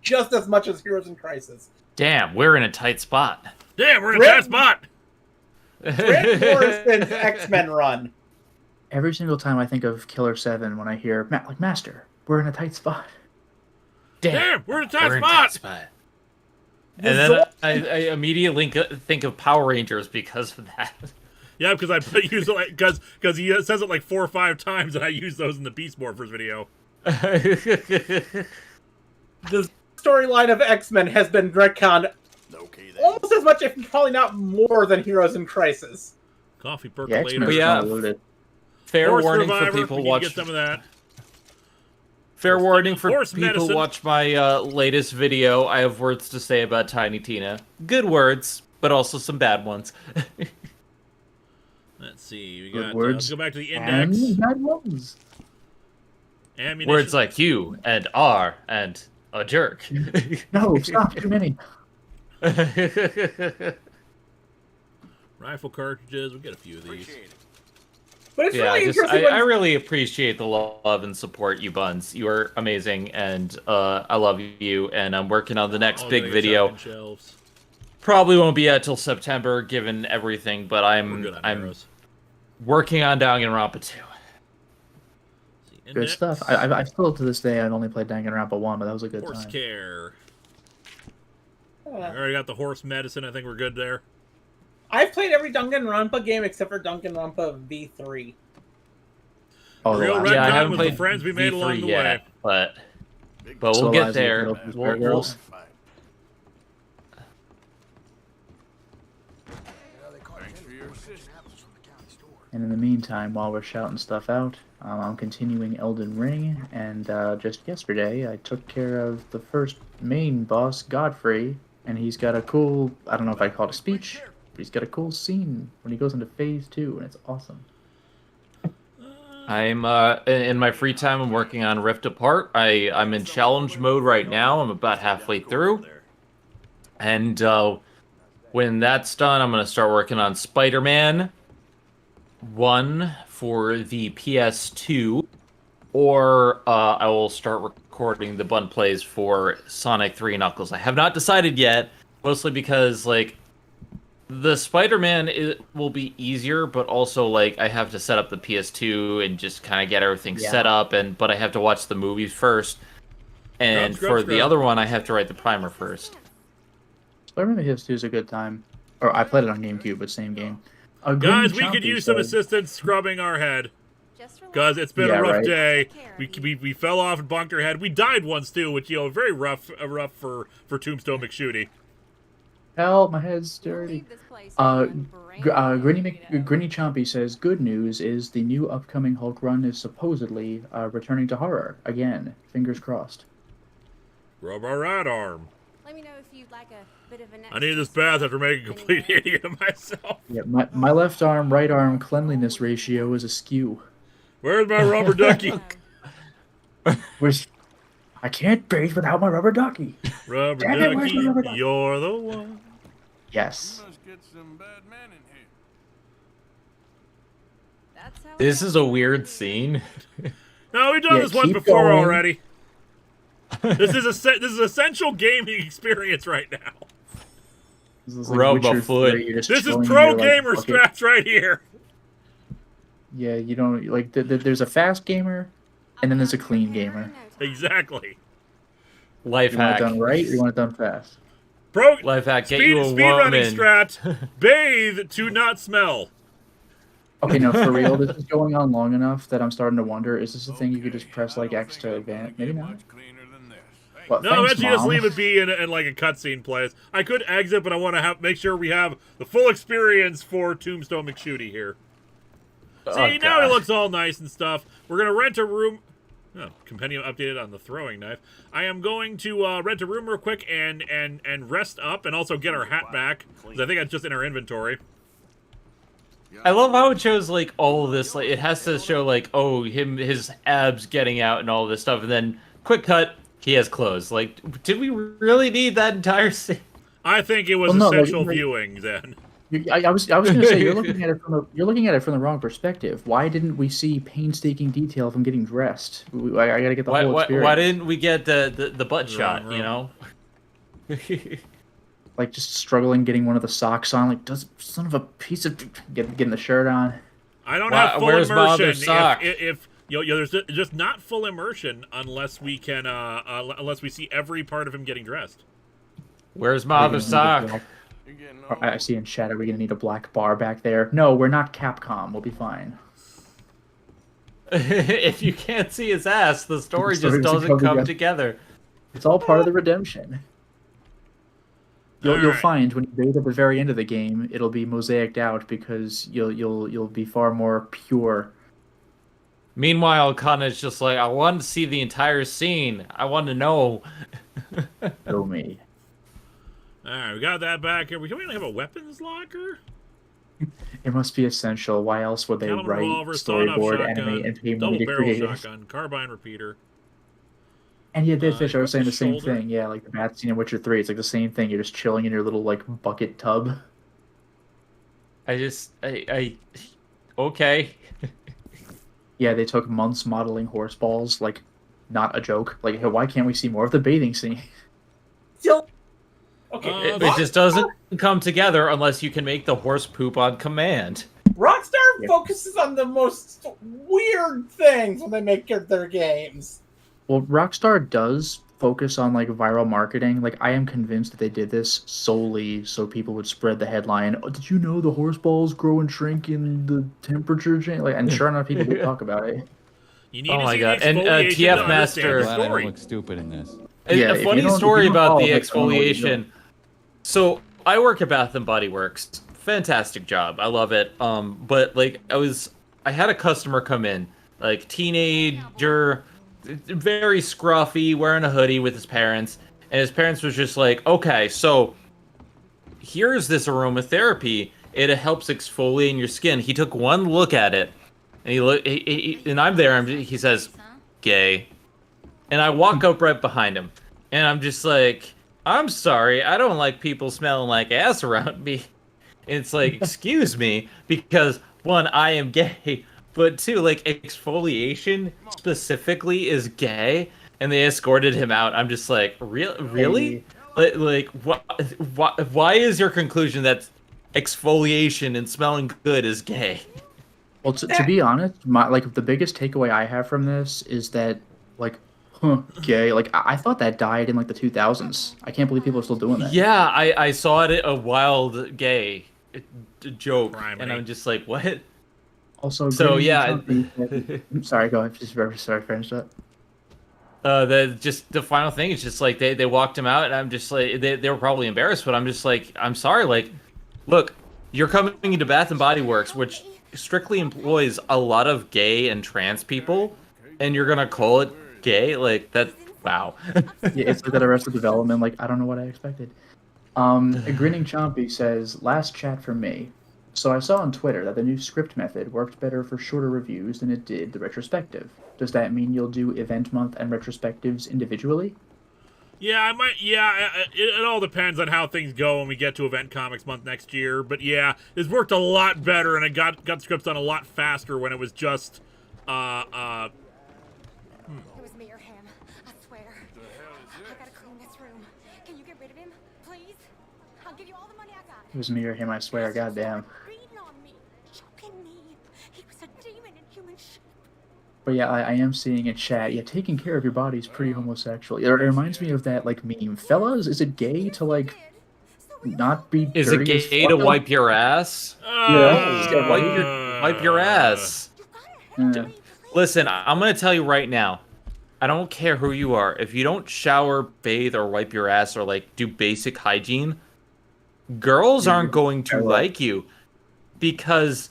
just as much as Heroes in Crisis. Damn, we're in a tight spot. Damn, we're in a tight spot. Grant Morrison's X-Men run. Every single time I think of Killer 7 when I hear, Master, we're in a tight spot. Damn, we're in a tight spot. And then I immediately think of Power Rangers because of that. Yeah, because I use it because he says it like 4 or 5 times, and I use those in the Beast Morphers video. The storyline of X-Men has been retconned almost as much, if probably not more, than Heroes in Crisis. Coffee percolator. Fair warning for people watching. Get some of that. Fair warning for Horse people medicine. watch my latest video. I have words to say about Tiny Tina. Good words, but also some bad ones. Let's see. We Good got. words Let's go back to the index. And bad ones. Ammunition. Words like you and are and a jerk. No, stop. Too many. Rifle cartridges. We got a few of these. But it's really interesting. I really appreciate the love and support, you buns. You are amazing, and I love you. And I'm working on the next big video. Probably won't be out till September, given everything. But I'm working on Danganronpa 2. Good stuff. I still, to this day, I've only played Danganronpa 1, but that was a good Horse time. care. I already got the horse medicine. I think we're good there. I've played every Danganronpa game except for Danganronpa V3. Oh, Real Red I Gun haven't with played the friends we made V3 along the yet, way. but we'll get there. Girls. And in the meantime, while we're shouting stuff out, I'm continuing Elden Ring, and just yesterday I took care of the first main boss, Godfrey, and he's got a cool, I don't know if I'd call it a speech, but he's got a cool scene when he goes into Phase 2, and it's awesome. I'm in my free time. I'm working on Rift Apart. I'm in challenge mode right now. I'm about halfway through, and when that's done, I'm gonna start working on Spider-Man 1 for the PS2, or I will start recording the bun plays for Sonic 3 Knuckles. I have not decided yet, mostly because like the Spider-Man will be easier, but also like I have to set up the PS2 and just kind of get everything set up, but I have to watch the movies first, and for the other one I have to write the primer first. Spider-Man PS2 is a good time. Or I played it on GameCube, but same game. Guys, we could use some assistance scrubbing our head. Because it's been a rough day. We fell off and bonked our head. We died once, too, which, very rough for Tombstone McShooty. Help, my head's dirty. Grinny Chompy says, good news is the new upcoming Hulk run is supposedly returning to horror. Again, fingers crossed. Rub our right arm. Let me know if you'd like a bit of an I need this bath after making a complete idiot of myself. Yeah, my left arm, right arm cleanliness ratio is askew. Where's my rubber ducky? I can't bathe without my rubber ducky. Rubber Damn ducky, it, rubber ducky? you're the one. Yes. Must get some bad man in here. That's how This is a weird scene. No, we've done Yeah, this once keep before going. already. This is essential gaming experience right now. This is Rub a Witcher foot. 3, you're just This is chilling pro here, gamer okay. strats right here. Yeah, you don't like. There's a fast gamer, and then there's a clean gamer. Exactly. Life You want it hack. done right, or you want it done fast. Pro Life hack. Get speed, you a speed running woman. strat. Bathe to not smell. Okay, no, for real, this is going on long enough that I'm starting to wonder: is this a thing you could just press like X to advance? Maybe not. Much cleaner than this. Thank What, No, thanks, actually, just Mom. leave it be and like a cutscene plays. I could exit, but I want to make sure we have the full experience for Tombstone McShooty here. Oh, See, now God. it looks all nice and stuff. We're gonna rent a room. Oh, compendium updated on the throwing knife. I am going to rent a room real quick and rest up and also get our hat back because I think that's just in our inventory. I love how it shows like all of this. Like it has to show like, oh, his abs getting out and all this stuff, and then quick cut, he has clothes. Like, did we really need that entire scene? I think it was Well, no, like, essential like- viewing then. I was gonna say you're looking at it from the wrong perspective. Why didn't we see painstaking detail of him getting dressed? I gotta get the whole experience. Why didn't we get the butt shot? You know. Like just struggling getting one of the socks on. Like, does son of a piece of getting the shirt on? I don't Why- have full where's my other immersion. sock? If there's just not full immersion unless we can unless we see every part of him getting dressed. Where's my other sock? You're getting I see in chat. Are we gonna need a black bar back there? No, we're not Capcom. We'll be fine. If you can't see his ass, the story The story just doesn't doesn't come come together. together. It's all part of the redemption. You'll Alright. find when you bathe at the very end of the game, it'll be mosaicked out because you'll be far more pure. Meanwhile, Kana's just like, I want to see the entire scene. I want to know. Show me. All right, we got that back here. We don't even have a weapons locker. It must be essential. Why else would they Caliber write revolver, sawed-off storyboard, shotgun, animate, and pay double money to barrel create it? shotgun, carbine repeater. And yeah, Dead Fish, I was saying the equip same the shoulder. thing. Yeah, like the bat scene in Witcher 3. It's like the same thing. You're just chilling in your little like bucket tub. Okay. Yeah, they took months modeling horse balls. Like, not a joke. Like, hey, why can't we see more of the bathing scene? Still. Okay. It just doesn't come together unless you can make the horse poop on command. Rockstar Yeah. focuses on the most weird things when they make their games. Well, Rockstar does focus on like viral marketing. Like, I am convinced that they did this solely so people would spread the headline. Oh, did you know the horse balls grow and shrink in the temperature change? Like, and sure enough, people would talk about it. You need Oh to my see God. the And, exfoliation TF to Master- understand the Glad I don't story. look stupid in this. Yeah, A if funny you don't- story if you don't about follow the it, I don't know what you're doing. exfoliation. So I work at Bath and Body Works. Fantastic job. I love it. But like I had a customer come in, like teenager, very scruffy, wearing a hoodie with his parents, and his parents was just like, okay, so here's this aromatherapy. It helps exfoliate your skin. He took one look at it, and and I'm there. He says, "Gay," and I walk up right behind him, and I'm just like, I'm sorry, I don't like people smelling like ass around me. And it's like, excuse me, because one, I am gay, but two, like exfoliation specifically is gay, and they escorted him out. I'm just like, really? Like, why is your conclusion that exfoliation and smelling good is gay? Well, to be honest, the biggest takeaway I have from this is that, like, Gay. Like, I thought that died in, like, the 2000s. I can't believe people are still doing that. Yeah, I saw it a wild gay joke, Criminy. and I'm just like, what? Also, So, Green yeah. Chunky said- sorry, go ahead. Just very sorry, finish that. The final thing is just like they walked him out, and I'm just like they were probably embarrassed, but I'm just like, I'm sorry, like, look, you're coming into Bath and Body Works, which strictly employs a lot of gay and trans people, and you're gonna call it gay? Like, that, wow. Yeah, it's like that Arrested Development. Like, I don't know what I expected. A Grinning Chompy says, last chat from me. So I saw on Twitter that the new script method worked better for shorter reviews than it did the retrospective. Does that mean you'll do event month and retrospectives individually? Yeah, I might. Yeah, it all depends on how things go when we get to Event Comics Month next year. But yeah, it's worked a lot better, and it got scripts done a lot faster when it was just. It was me or him. I swear. I gotta clean this room. Can you get rid of him, please? I'll give you all the money I got. It was me or him, I swear, goddamn. Beating on me, choking me. He was a demon in human shape. But yeah, I am seeing in chat, yeah, taking care of your body is pretty homosexual. It reminds me of that, like, meme. Fellas, is it gay to, like, not be Is it dirty as gay to fuck? wipe your ass? Yeah. Wipe your ass. Yeah. Listen, I'm gonna tell you right now. I don't care who you are. If you don't shower, bathe, or wipe your ass, or like do basic hygiene, girls aren't going to like you because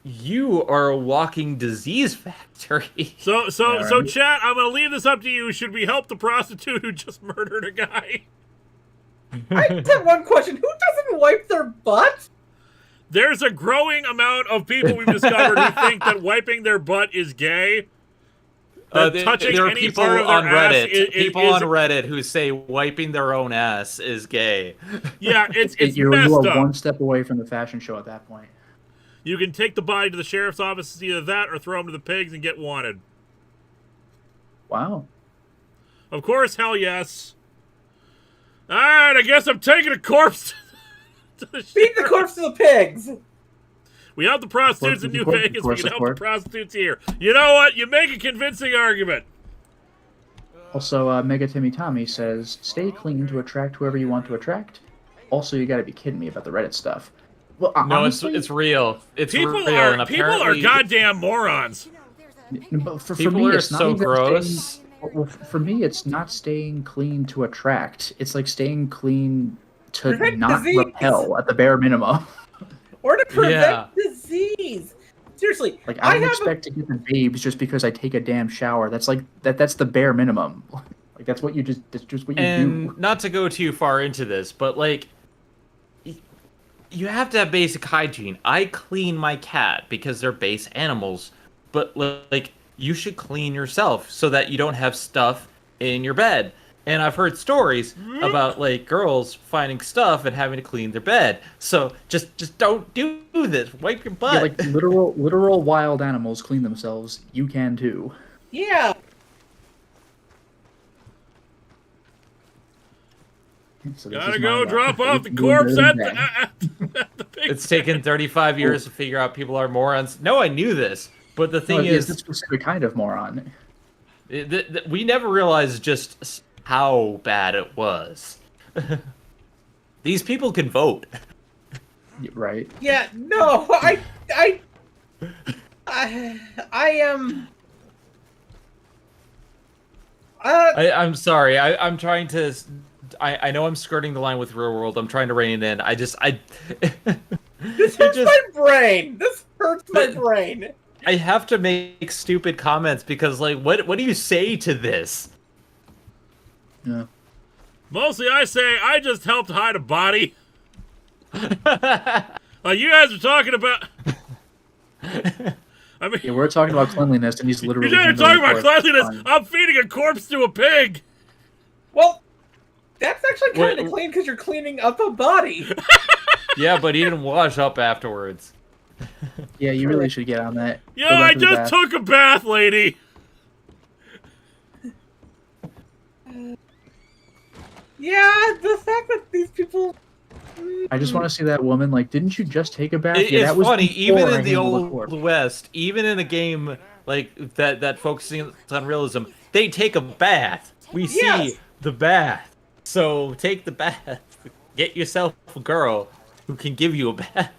you are a walking disease factory. So, chat, I'm gonna leave this up to you. Should we help the prostitute who just murdered a guy? I just have one question. Who doesn't wipe their butt? There's a growing amount of people we've discovered who think that wiping their butt is gay. Touching there are any people part of their on Reddit. ass is On Reddit who say wiping their own ass is gay. Yeah, it's You messed are up. one step away from the fashion show at that point. You can take the body to the sheriff's office, it's either that or throw him to the pigs and get wanted. Wow. Of course, hell yes. Alright, I guess I'm taking a corpse to the Feed the sheriff. corpse to the pigs. We have the prostitutes in New Vegas, we can help the prostitutes here. You know what? You make a convincing argument. Also, Mega Timmy Tommy says, stay clean to attract whoever you want to attract. Also, you gotta be kidding me about the Reddit stuff. Well, No, honestly, it's real. It's People real, are and people are apparently goddamn morons. but for people me, are it's not so even gross. Staying, well, for me, it's not staying clean to attract. It's like staying clean to Prevent not disease. repel at the bare minimum. Or to prevent Yeah. disease. Seriously, Like, I don't have expect to get the babes just because I take a damn shower. That's like that's the bare minimum. Like, that's what you that's just what you And do. not to go too far into this, but like, you have to have basic hygiene. I clean my cat because they're base animals, but like, you should clean yourself so that you don't have stuff in your bed. And I've heard stories about like girls finding stuff and having to clean their bed. So just don't do this. Wipe your butt. Yeah, like literal wild animals clean themselves. You can too. Yeah. So this Gotta is go my drop life. off the You corpse know at that. the pig. It's taken 35 years to figure out people are morons. No, I knew this, but the No, thing it's is, a specific kind of moron. we never realized just how bad it was. These people can vote. Right. Yeah, no, I am. I'm sorry. I'm trying to. I know I'm skirting the line with real world. I'm trying to rein it in. This hurts my brain. This hurts my brain. I have to make stupid comments because, like, what do you say to this? Yeah. Mostly I say I just helped hide a body. Like you guys are talking about. I mean, Yeah, we're talking about cleanliness, and he's literally. you're talking about handling the cleanliness. corpse. I'm feeding a corpse to a pig. Well, that's actually kind of Wait, clean because you're cleaning up a body. Yeah, but he didn't wash up afterwards. Yeah, you really should get on that. Yo, Go back I to the just bath. took a bath, lady. Yeah, the fact that these people. I just want to see that woman. Like, didn't you just take a bath? It's Yeah, that was funny, even before I in the handled old corpse. West, even in a game like that focusing on realism, they take a bath. We see Yes. the bath. So take the bath. Get yourself a girl who can give you a bath.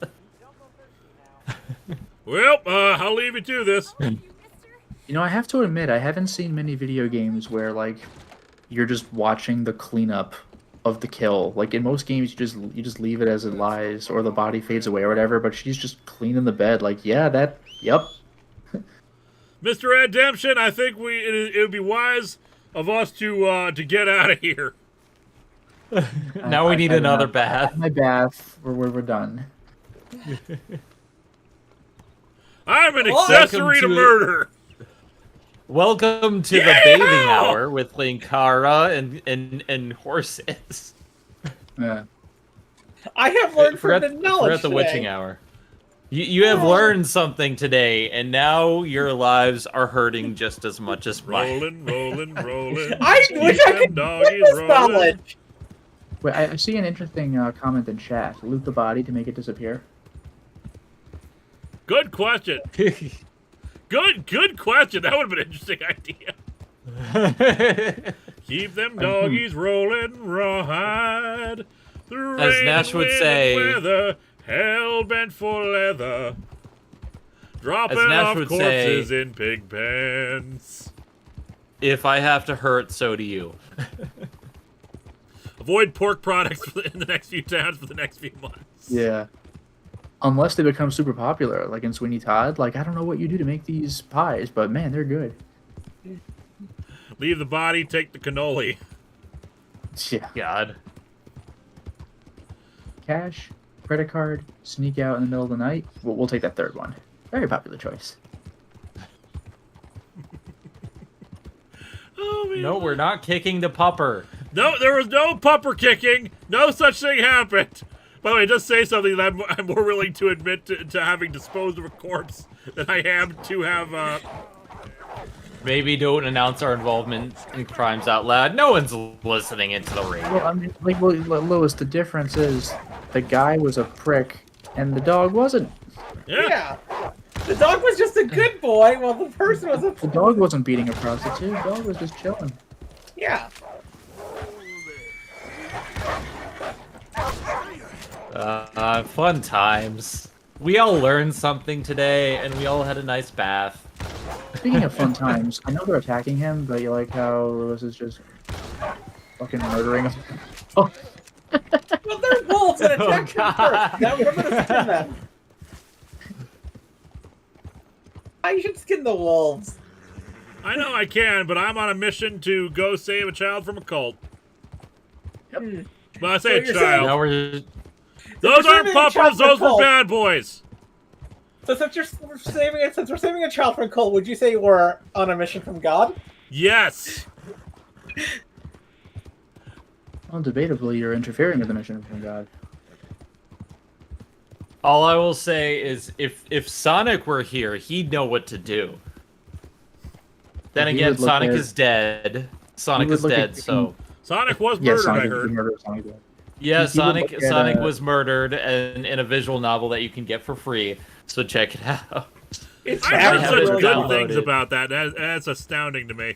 Well, I'll leave you to this. You know, I have to admit, I haven't seen many video games where, like, you're just watching the cleanup of the kill. Like, in most games, you just leave it as it lies, or the body fades away or whatever, but she's just cleaning the bed. Like, yeah, yep. Mr. Redemption, I think it would be wise of us to get out of here. Now we need another bath. My bath, we're done. I'm an accessory to murder. Welcome to the bathing hour with Linkara and horses. Yeah. I have learned from the knowledge We're at the witching hour. You have learned something today, and now your lives are hurting just as much as mine. Rolling. I wish I could get this knowledge. Wait, I see an interesting comment in chat. Loot the body to make it disappear. Good question. Good question. That would have been an interesting idea. Keep them doggies rolling rawhide. As Nash would say, weather, hell bent for leather. Dropping Nash off would corpses say, in pig pens. if I have to hurt, so do you. Avoid pork products in the next few towns for the next few months. Yeah. Unless they become super popular, like in Sweeney Todd. Like, I don't know what you do to make these pies, but man, they're good. Leave the body, take the cannoli. Yeah. God. Cash, credit card, sneak out in the middle of the night. We'll take that third one. Very popular choice. Oh, man. No, we're not kicking the pupper. No, there was no pupper kicking. No such thing happened. By the way, just say something that I'm more willing to admit to having disposed of a corpse than I am to have. Maybe don't announce our involvement in crimes out loud. No one's listening into the radio. Well, I mean, like, Lewis, the difference is the guy was a prick and the dog wasn't. Yeah. The dog was just a good boy, while the person was a... The dog wasn't beating a prostitute. The dog was just chilling. Yeah. Fun times. We all learned something today, and we all had a nice bath. Speaking of fun times, I know they're attacking him, but you like how Lewis is just fucking murdering him. Oh. Well, they're wolves and attack them first. Now we're gonna skin them. I should skin the wolves. I know I can, but I'm on a mission to go save a child from a cult. Yep. Well, I say a child. Now we're... Those aren't puppers, those were cult. bad boys. So since we're saving a child from a cult, would you say we're on a mission from God? Yes. Well, debatably, you're interfering with the mission from God. All I will say is, if Sonic were here, he'd know what to do. Then He again, would look Sonic at- is dead. Sonic would is look at dead, so... Sonic was Yeah, murdered, Sonic I is the heard. murderer of Sonic. Yeah, He would Sonic look at, Sonic was murdered in a visual novel that you can get for free, so check it out. It's I I heard have such it good downloaded. things about that. That's astounding to me.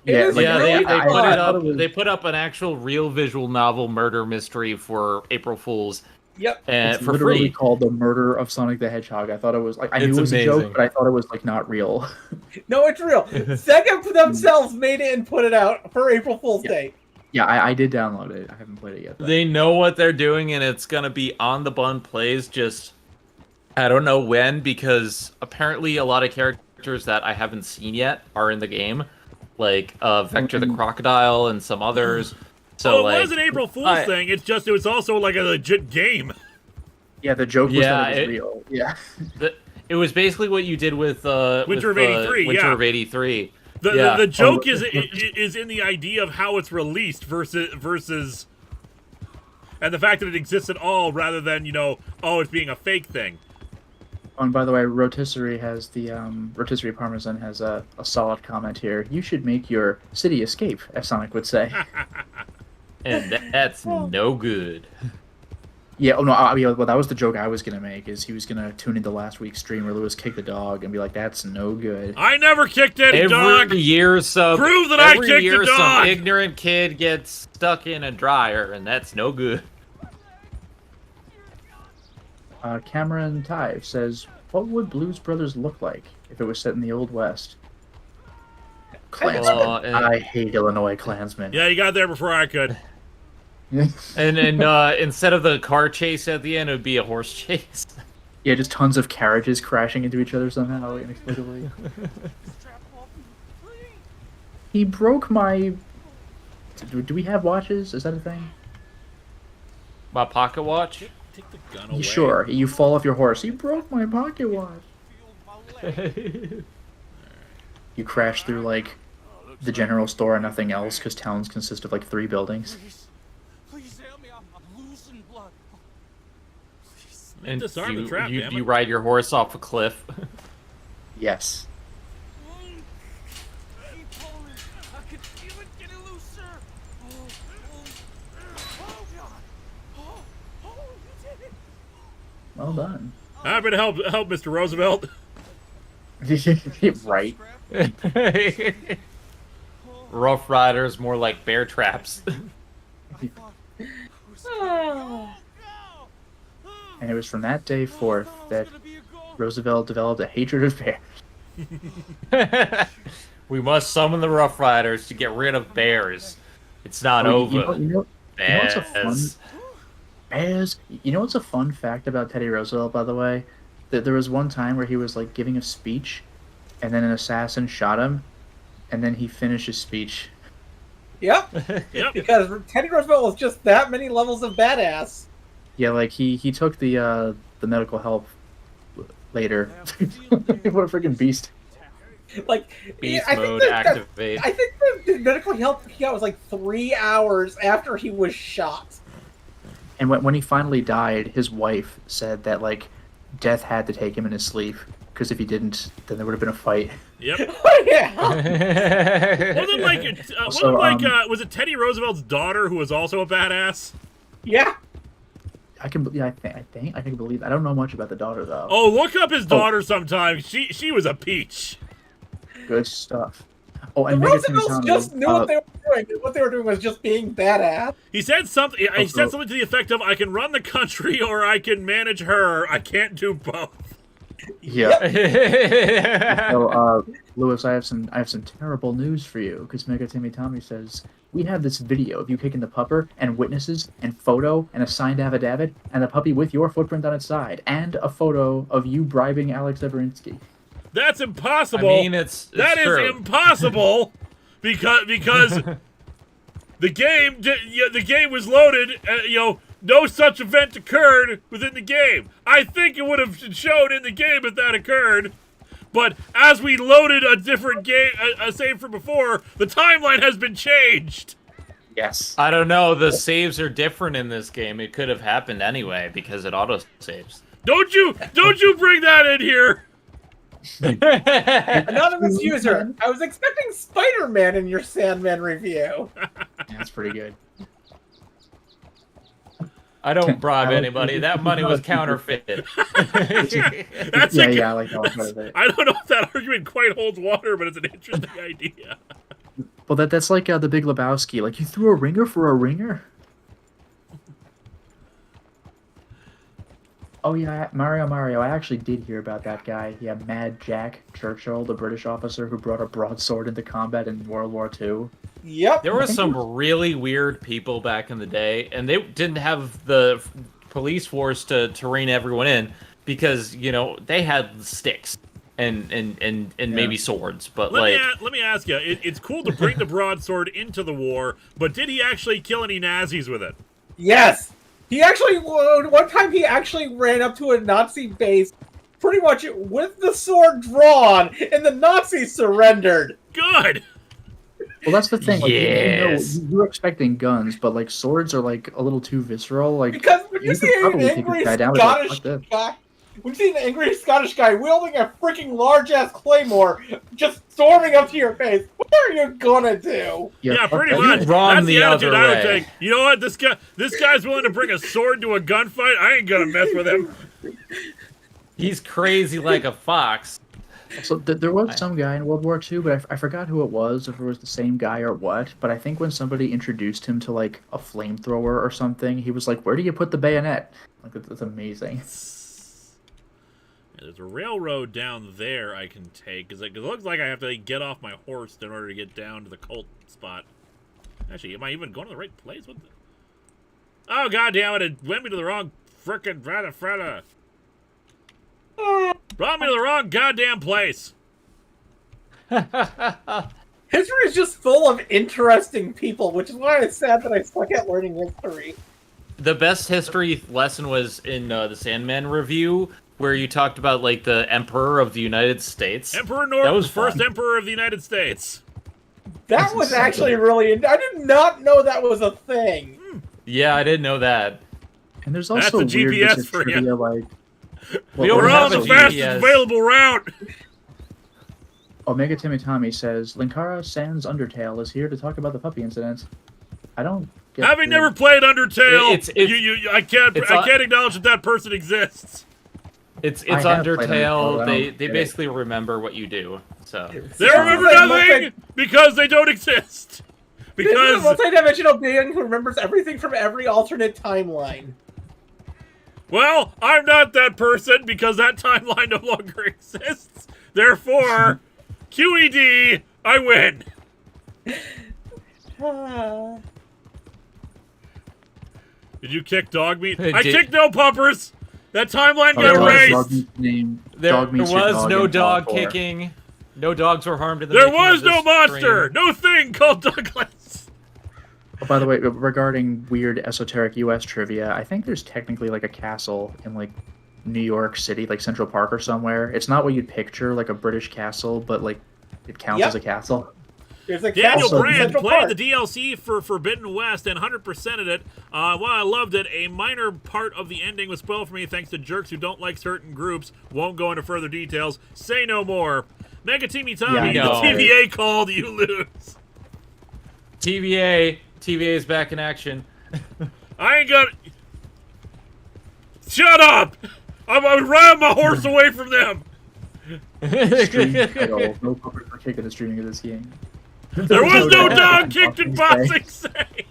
Yeah, is like, Yeah, really they fun. put it I thought up. it was- They put up an actual real visual novel murder mystery for April Fools, Yep. and It's for literally free. called The Murder of Sonic the Hedgehog. I thought it was like I knew It's it was a amazing. joke, but I thought it was like not real. No, it's real. Sega themselves made it and put it out for April Fool's Yeah. Day. Yeah, I did download it. I haven't played it yet. Though. They know what they're doing, and it's gonna be on the bun plays. Just I don't know when, because apparently a lot of characters that I haven't seen yet are in the game, like Vector the Crocodile and some others. So Well, it like, was an April Fool's thing. It's just it was also like a legit game. Yeah, the joke was Yeah, that it was it- real. Yeah. it was basically what you did with Winter of '83, Winter yeah. of '83. The Yeah. joke is in the idea of how it's released versus and the fact that it exists at all rather than, it's being a fake thing. Oh, and by the way, Rotisserie has the Rotisserie Parmesan has a solid comment here. You should make your city escape, as Sonic would say. And that's no good. Yeah, oh no, well, that was the joke I was gonna make, is he was gonna tune into last week's stream where Lewis kicked the dog and be like, that's no good. I never kicked any dog! Every year Prove that I kicked the dog! Some ignorant kid gets stuck in a dryer, and that's no good. Cameron Tive says, what would Blues Brothers look like if it was set in the Old West? Klansmen. I hate Illinois Klansmen. Yeah, you got there before I could. And instead of the car chase at the end, it would be a horse chase. Yeah, just tons of carriages crashing into each other somehow, inexplicably. He broke my... Do we have watches? Is that a thing? My pocket watch? Take the gun away. Sure, you fall off your horse. He broke my pocket watch. You crash through, like, the general store and nothing else, because towns consist of, like, 3 buildings. Please help me, I'm losing blood. And Disarm the trap, damn it. you ride your horse off a cliff. Yes. Keep pulling. I can feel it getting looser. Oh God. Oh, you did it. Well done. Happy to help Mr. Roosevelt. Right. Rough Riders, more like bear traps. And it was from that day forth that Roosevelt developed a hatred of bears. We must summon the Rough Riders to get rid of bears. It's not over. You know what's a fun... Bears. You know what's a fun fact about Teddy Roosevelt, by the way? That there was one time where he was like giving a speech, and then an assassin shot him, and then he finished his speech. Yep. Yep. Because Teddy Roosevelt was just that many levels of badass. Yeah, like he took the medical help later. What a freaking beast! Like, Beast I mode think activate. I think the medical help he got was like 3 hours after he was shot. And when he finally died, his wife said that like death had to take him in his sleep, because if he didn't, then there would have been a fight. Yep. Oh, yeah. Was it Teddy Roosevelt's daughter who was also a badass? Yeah. I can believe. I don't know much about the daughter though. Oh, look up his daughter sometime. She was a peach. Good stuff. Oh, The and Roosevelts just knew what they were doing. And what they were doing was just being badass. He said something. He said something to the effect of, "I can run the country or I can manage her. I can't do both." Yeah. So, Lewis, I have some terrible news for you, because Mega Timmy Tommy says we have this video of you kicking the pupper, and witnesses, and photo, and a signed affidavit, and the puppy with your footprint on its side, and a photo of you bribing Alex Zeberinsky. That's impossible. I mean, it's that true. is impossible because the game was loaded. No such event occurred within the game. I think it would have shown in the game if that occurred. But as we loaded a different game, a save from before, the timeline has been changed. Yes. I don't know. The saves are different in this game. It could have happened anyway because it auto saves. Don't you bring that in here. Anonymous user, I was expecting Spider-Man in your Sandman review. That's pretty good. I don't bribe anybody. That money was counterfeit. That's I like that one quite a bit. I don't know if that argument quite holds water, but it's an interesting idea. Well, that's like the Big Lebowski. Like, you threw a ringer for a ringer? Oh yeah, Mario, I actually did hear about that guy. Yeah, Mad Jack Churchill, the British officer who brought a broadsword into combat in World War II. Yep. There were some really weird people back in the day, and they didn't have the police force to rein everyone in because, they had sticks and maybe swords. But let me ask you, it's cool to bring the broadsword into the war, but did he actually kill any Nazis with it? Yes. He actually, one time he actually ran up to a Nazi base pretty much with the sword drawn, and the Nazis surrendered. Good! Well, that's the thing. Like, yes. you were expecting guns, but, like, swords are, like, a little too visceral. Like, Because when you see an angry Scottish guy, when you see an angry Scottish guy wielding a freaking large-ass claymore just storming up to your face, what are you gonna do? Yeah, pretty that- much. run That's the the attitude other I would way. take. You know what? This guy's willing to bring a sword to a gunfight. I ain't gonna mess with him. He's crazy like a fox. So there was some guy in World War II, but I forgot who it was, if it was the same guy or what. But I think when somebody introduced him to like a flamethrower or something, he was like, "Where do you put the bayonet?" Like it's amazing. Yeah, there's a railroad down there I can take, because it looks like I have to get off my horse in order to get down to the cult spot. Actually, am I even going to the right place? What the... Oh, goddammit, it went me to the wrong frickin' frata. Brought me to the wrong goddamn place. History is just full of interesting people, which is why it's sad that I suck at learning history. The best history lesson was in the Sandman review, where you talked about like the Emperor of the United States. Emperor Norton, was first fun. emperor of the United States. That was actually really... I did not know that was a thing. Yeah, I didn't know that. And there's That's also the weird GPS bits of for you. trivia like. We don't We're have on a the fastest GPS. available route. Omega Timmy Tommy says Linkara Sans Undertale is here to talk about the puppy incident. I don't. Get Having the- never played Undertale, It's- I can't it's acknowledge that person exists. It's I have played Undertale. Undertale, I They don't they get it. basically remember what you do. So They remember nothing because they don't exist. This is Because a multidimensional being who remembers everything from every alternate timeline. well, I'm not that person because that timeline no longer exists. Therefore, QED, I win. Did you kick dog meat? I Did- kicked no puppers. That timeline Oh, got dog erased. meat's name- there dog meat's your was dog no in dog Fallout 4. kicking. No dogs were harmed in the There making of was no this monster. stream. No thing called Douglas. Oh, by the way, regarding weird esoteric U.S. trivia, I think there's technically like a castle in like New York City, like Central Park or somewhere. It's not what you'd picture, like a British castle, but like it counts Yep. as a castle. There's a Daniel castle in Brand Central played Park. the DLC for Forbidden West and 100%ed it. While I loved it, a minor part of the ending was spoiled for me thanks to jerks who don't like certain groups. Won't go into further details. Say no more. Mega Teamy Tommy, Yeah, the I know. TVA called, you lose. TVA is back in action. I ain't gonna... Shut up! I'm riding my horse away from them. Stream title, no puppet for kicking the streaming of this game. There was no dog kicked in Boxing Boxing Say. Say.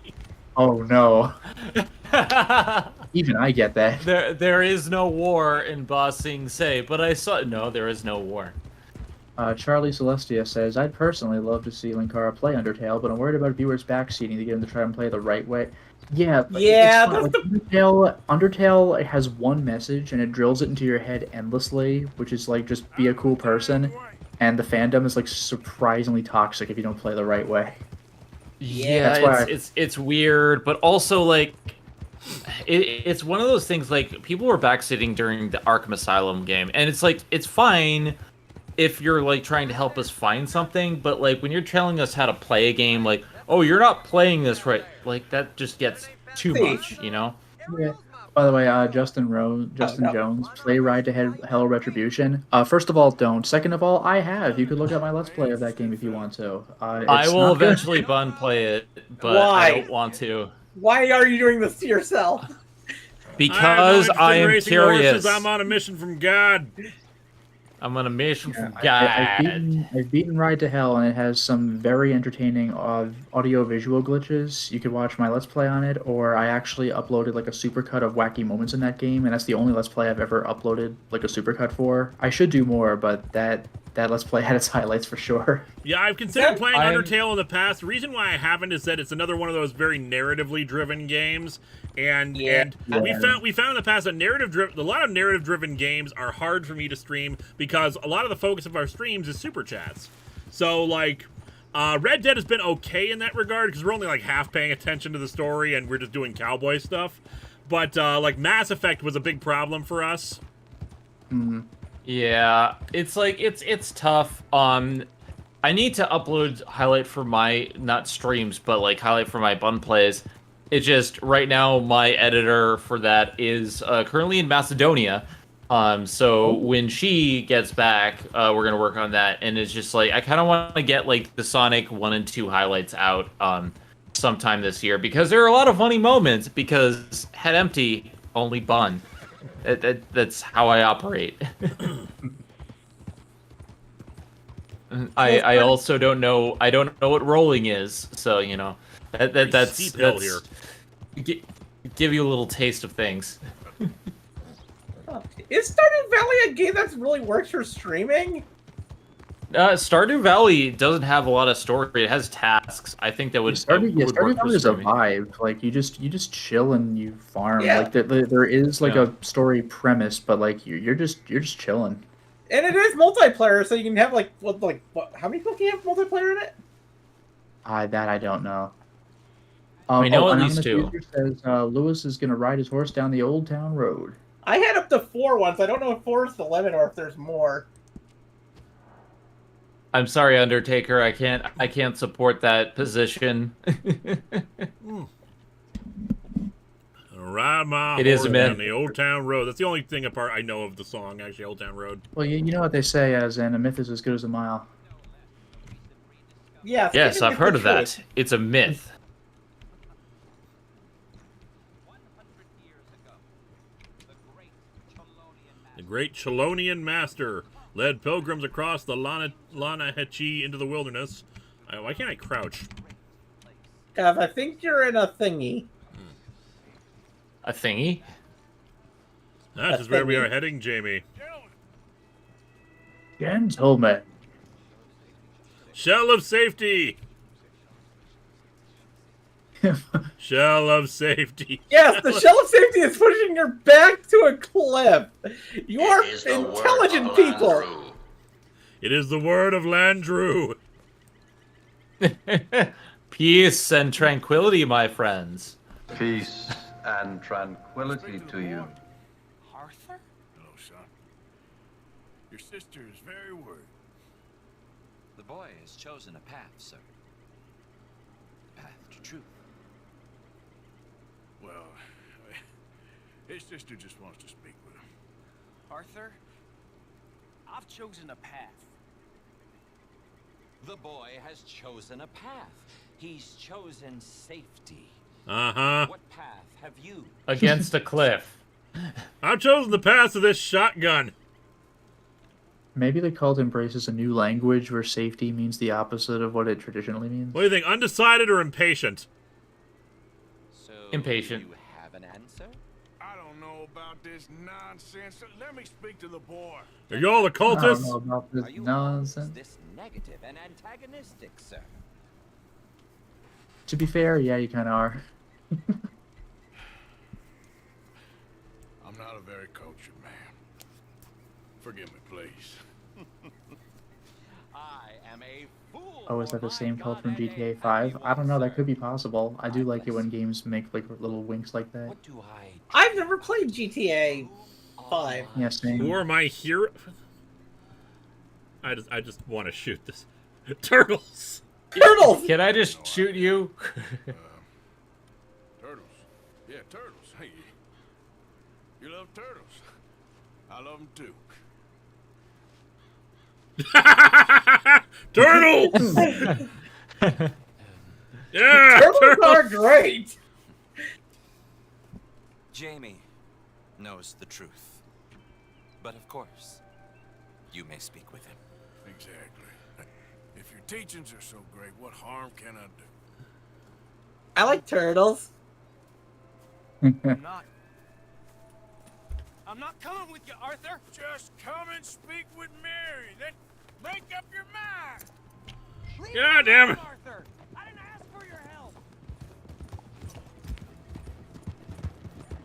Oh no. Even I get that. There is no war in Bossing Say, but I saw no, there is no war. Charlie Celestia says, I'd personally love to see Linkara play Undertale, but I'm worried about viewers backseating to get them to try and play the right way. Yeah, but Yeah, it's fine. Like, Undertale has one message, and it drills it into your head endlessly, which is like, just be a cool person, and the fandom is like surprisingly toxic if you don't play the right way. Yeah, That's why it's weird, but also like it's one of those things like people were backseating during the Arkham Asylum game, and it's like it's fine if you're like trying to help us find something, but like when you're telling us how to play a game, like, oh, you're not playing this right, like that just gets too much, you know? Yeah. By the way, Justin Jones, play Ride to Hell Retribution. First of all, don't. Second of all, I have. You could look at my Let's Play of that game if you want to. I will eventually play it, but Why? I don't want to. Why are you doing this to yourself? Because I am racing curious. Horses. I'm on a mission from God. I'm on a mission from I've God. beaten Ride to Hell, and it has some very entertaining audio-visual glitches. You could watch my Let's Play on it, or I actually uploaded like a supercut of wacky moments in that game, and that's the only Let's Play I've ever uploaded like a supercut for. I should do more, but that Let's Play had its highlights for sure. Yeah, I've considered playing I'm- Undertale in the past. The reason why I haven't is that it's another one of those very narratively driven games, and we found in the past that a lot of narrative driven games are hard for me to stream because a lot of the focus of our streams is super chats. So like, Red Dead has been okay in that regard because we're only like half paying attention to the story and we're just doing cowboy stuff. But like Mass Effect was a big problem for us. Yeah, it's like it's tough. I need to upload highlight for my not streams, but like highlight for my bun plays. It's just right now my editor for that is currently in Macedonia, So when she gets back, we're gonna work on that, and it's just like I kind of want to get like the Sonic 1 and 2 highlights out sometime this year because there are a lot of funny moments. Because head empty, only bun. That's how I operate. I also don't know. I don't know what rolling is, so you know that's here. Give you a little taste of things. Is Stardew Valley a game that really works for streaming? Stardew Valley doesn't have a lot of story. It has tasks. I think that would Stardew work Valley for is a streaming. vibe. Like you just chill and you farm. Yeah. Like there is like Yeah. a story premise, but like you're just chilling. And it is multiplayer, so you can have what, how many people can you have multiplayer in it? I don't know. I know at least Anonymous 2. User says Lewis is gonna ride his horse down the Old Town Road. I had up to 4 once. I don't know if 4 is the limit or if there's more. I'm sorry, Undertaker. I can't support that position. Ride my It is horse a myth. down the Old Town Road. That's the only thing apart I know of the song, actually, Old Town Road. Well, you know what they say, as in a myth is as good as a mile. Yeah. Yes, Stephen I've heard gets of the that. choice. It's a myth. The great Chelonian master led pilgrims across the Lana-Hechi into the wilderness. Why can't I crouch? Guys, I think you're in a thingy. A thingy? That is where we are heading, Jamie. Gentlemen. Shell of safety! Shell of safety. Yes, the shell of safety is pushing your back to a cliff. You are intelligent people. It is the word of Landrew. Peace and tranquility, my friends. Peace and tranquility to you. Arthur? Hello, son. Your sister is very worried. The boy has chosen a path, sir. Path to truth. Well, his sister just wants to speak with him. Arthur? I've chosen a path. The boy has chosen a path. He's chosen safety. Uh-huh. What path have you? Against a cliff. I've chosen the path of this shotgun. Maybe the cult embraces a new language where safety means the opposite of what it traditionally means. What do you think, undecided or impatient? So Impatient. You have an answer? I don't know about this nonsense. Let me speak to the boy. Are you all I don't occultists? know about this Are you always nonsense. this negative and antagonistic, sir? To be fair, yeah, you kind of are. I'm not a very cultured man. Forgive me, please. I am a fool. Oh, is that the for same my cult from God and GTA a 5? happy I don't know, that one, could be sir. possible. I do God like it bless when you. games make like little winks like that. What do I? I've never played GTA 5. Yeah, same. Who are my hero? I just want to shoot this. Turtles! Turtles! Can I just shoot you? Turtles. Yeah, turtles. Hey, you love turtles. I love them too. Turtles! Yeah! Turtles are great! Jamie knows the truth. But of course, you may speak with him. Exactly. If your teachings are so great, what harm can I do? I like turtles. I'm not coming with you, Arthur. Just come and speak with Mary. Then make up your mind. Leave God me damn alone, it. Arthur. I didn't ask for your help.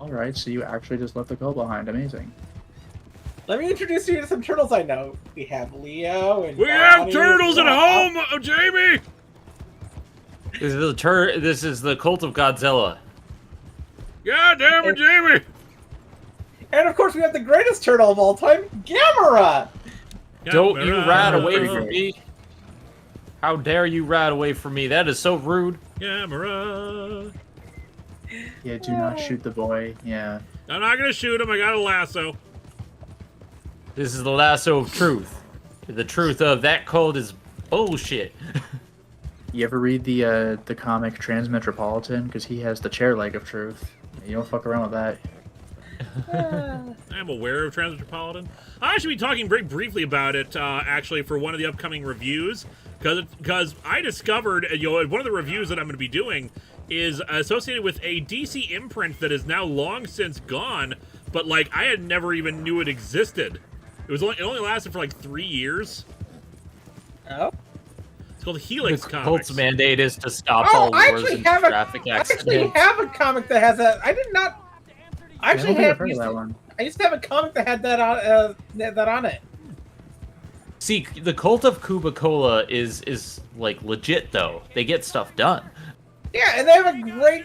Alright, so you actually just left the cult behind. Amazing. Let me introduce you to some turtles I know. We have Leo and We have Bonnie turtles at and home, Jamie! This is the cult of Godzilla. God damn it, Jamie! And of course we have the greatest turtle of all time, Gamera! Don't you rat away Pretty from great. me? How dare you rat away from me? That is so rude. Camera. Yeah, do not shoot the boy. Yeah. I'm not gonna shoot him, I got a lasso. This is the lasso of truth. The truth of that cult is bullshit. You ever read the comic Transmetropolitan? Because he has the chair leg of truth. You don't fuck around with that. I'm aware of Transmetropolitan. I'll actually be talking very briefly about it, actually, for one of the upcoming reviews, because I discovered, one of the reviews that I'm going to be doing is associated with a DC imprint that is now long since gone, but, like, I had never even knew it existed. It only lasted for, like, 3 years. Oh? It's called Helix The Comics. cult's mandate is to stop Oh, all I wars actually and have traffic I actually accidents. have a comic that has that. I did not. I I don't actually think I've have. heard of that one. I used to have a comic that had that on it. See, the cult of Cuba Cola is like legit though. They get stuff done. Yeah, and they have a great.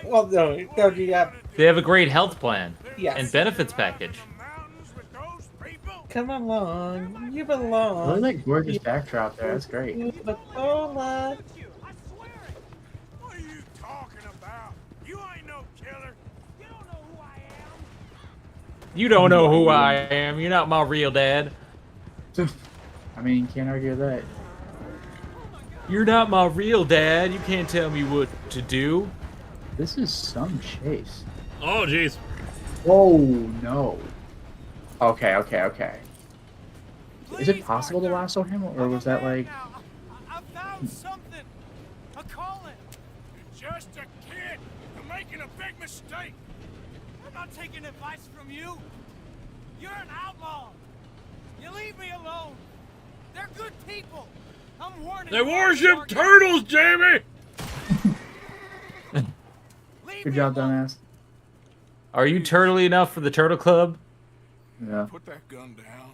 Well, no, you have. They have a great health plan Yes. and benefits package. Come along, you Really belong. like gorgeous backdrop there. That's great. Coca-Cola. What are you talking about? You ain't no killer. You don't know who I am. You don't know who I am. You're not my real dad. I mean, you can't argue with that. You're not my real dad. You can't tell me what to do. This is some chase. Oh, jeez. Oh no. Okay. Is it possible to lasso him, or was that like? I found something. A calling. You're just a kid. You're making a big mistake. I'm not taking advice from you. You're an outlaw. You leave me alone. They're good people. I'm warning They you. worship turtles, Jamie! Leave Good me job, alone. dumbass. Are you turtly enough for the Turtle Club? Yeah. Put that gun down.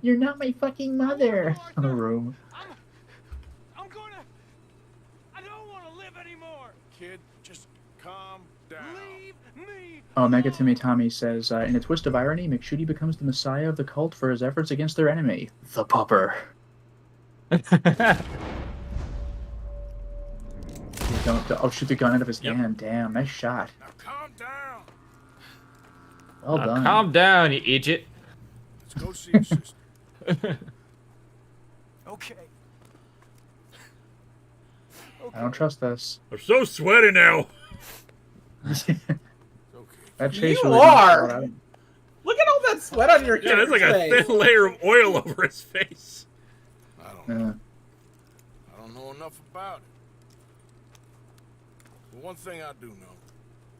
You're not my fucking mother. In the room. I'm gonna. I don't want to live anymore. Kid, just calm down. Leave me. Oh, Megatimi Tommy says, in a twist of irony, McShooty becomes the messiah of the cult for his efforts against their enemy, the Pupper. Oh, shoot the gun out of his hand. Damn, nice shot. Now calm down. Well Now, done. calm down, you idiot. Let's go see your sister. Okay. I don't trust this. I'm so sweaty now. Okay. That chase You really are! didn't Look at all that sweat on your Yeah, there's like a face. thin layer of oil over his face. I don't come know. out. I don't know enough about it. But one thing I do know.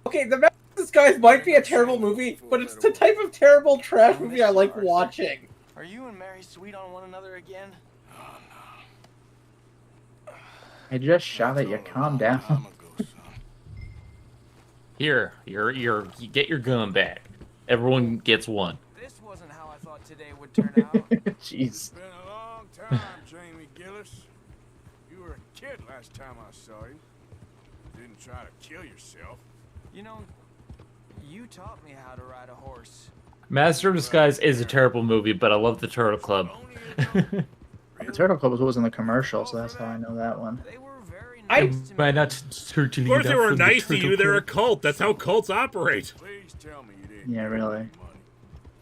Okay, The This Guys might be a terrible movie, but it's the type of terrible trash movie I like watching. Are you and Mary sweet on one another again? I just shot at you. Calm down. I'm a ghost, son. Here, you get your gun back. Everyone gets one. This wasn't how I thought today would turn out. Jeez. It's been a long time, Jamie Gillis. You were a kid last time I saw you. Didn't try to kill yourself. You know, you taught me how to ride a horse. Master of Disguise is a terrible movie, but I love the Turtle Club. The Turtle Club was what was in the commercial, so that's how I know that one. They were very I- nice to me. Why not Of course they were nice to you, they're a cult. That's how cults operate. Please tell me you didn't. Yeah, really.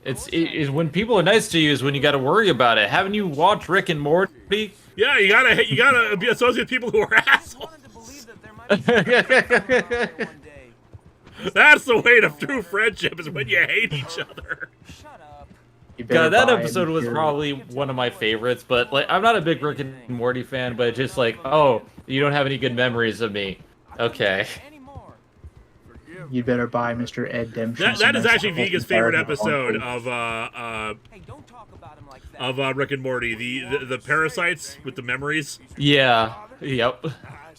It's when people are nice to you is when you got to worry about it. Haven't you watched Rick and Morty? Yeah, you gotta be associated with people who are assholes. wanted to believe that there might be something one day. That's the way to true friendship, is when you hate each other. Shut up. You better God, that buy episode it was here. probably one of my favorites. But like, I'm not a big Rick and Morty fan, but just like, oh, you don't have any good memories of me. Okay. Anymore. You better buy Mr. Ed Dempsey. That is actually Viga's favorite episode of. Hey, don't talk about him like that. of Rick and Morty. The parasites with the memories. Yeah. Yep.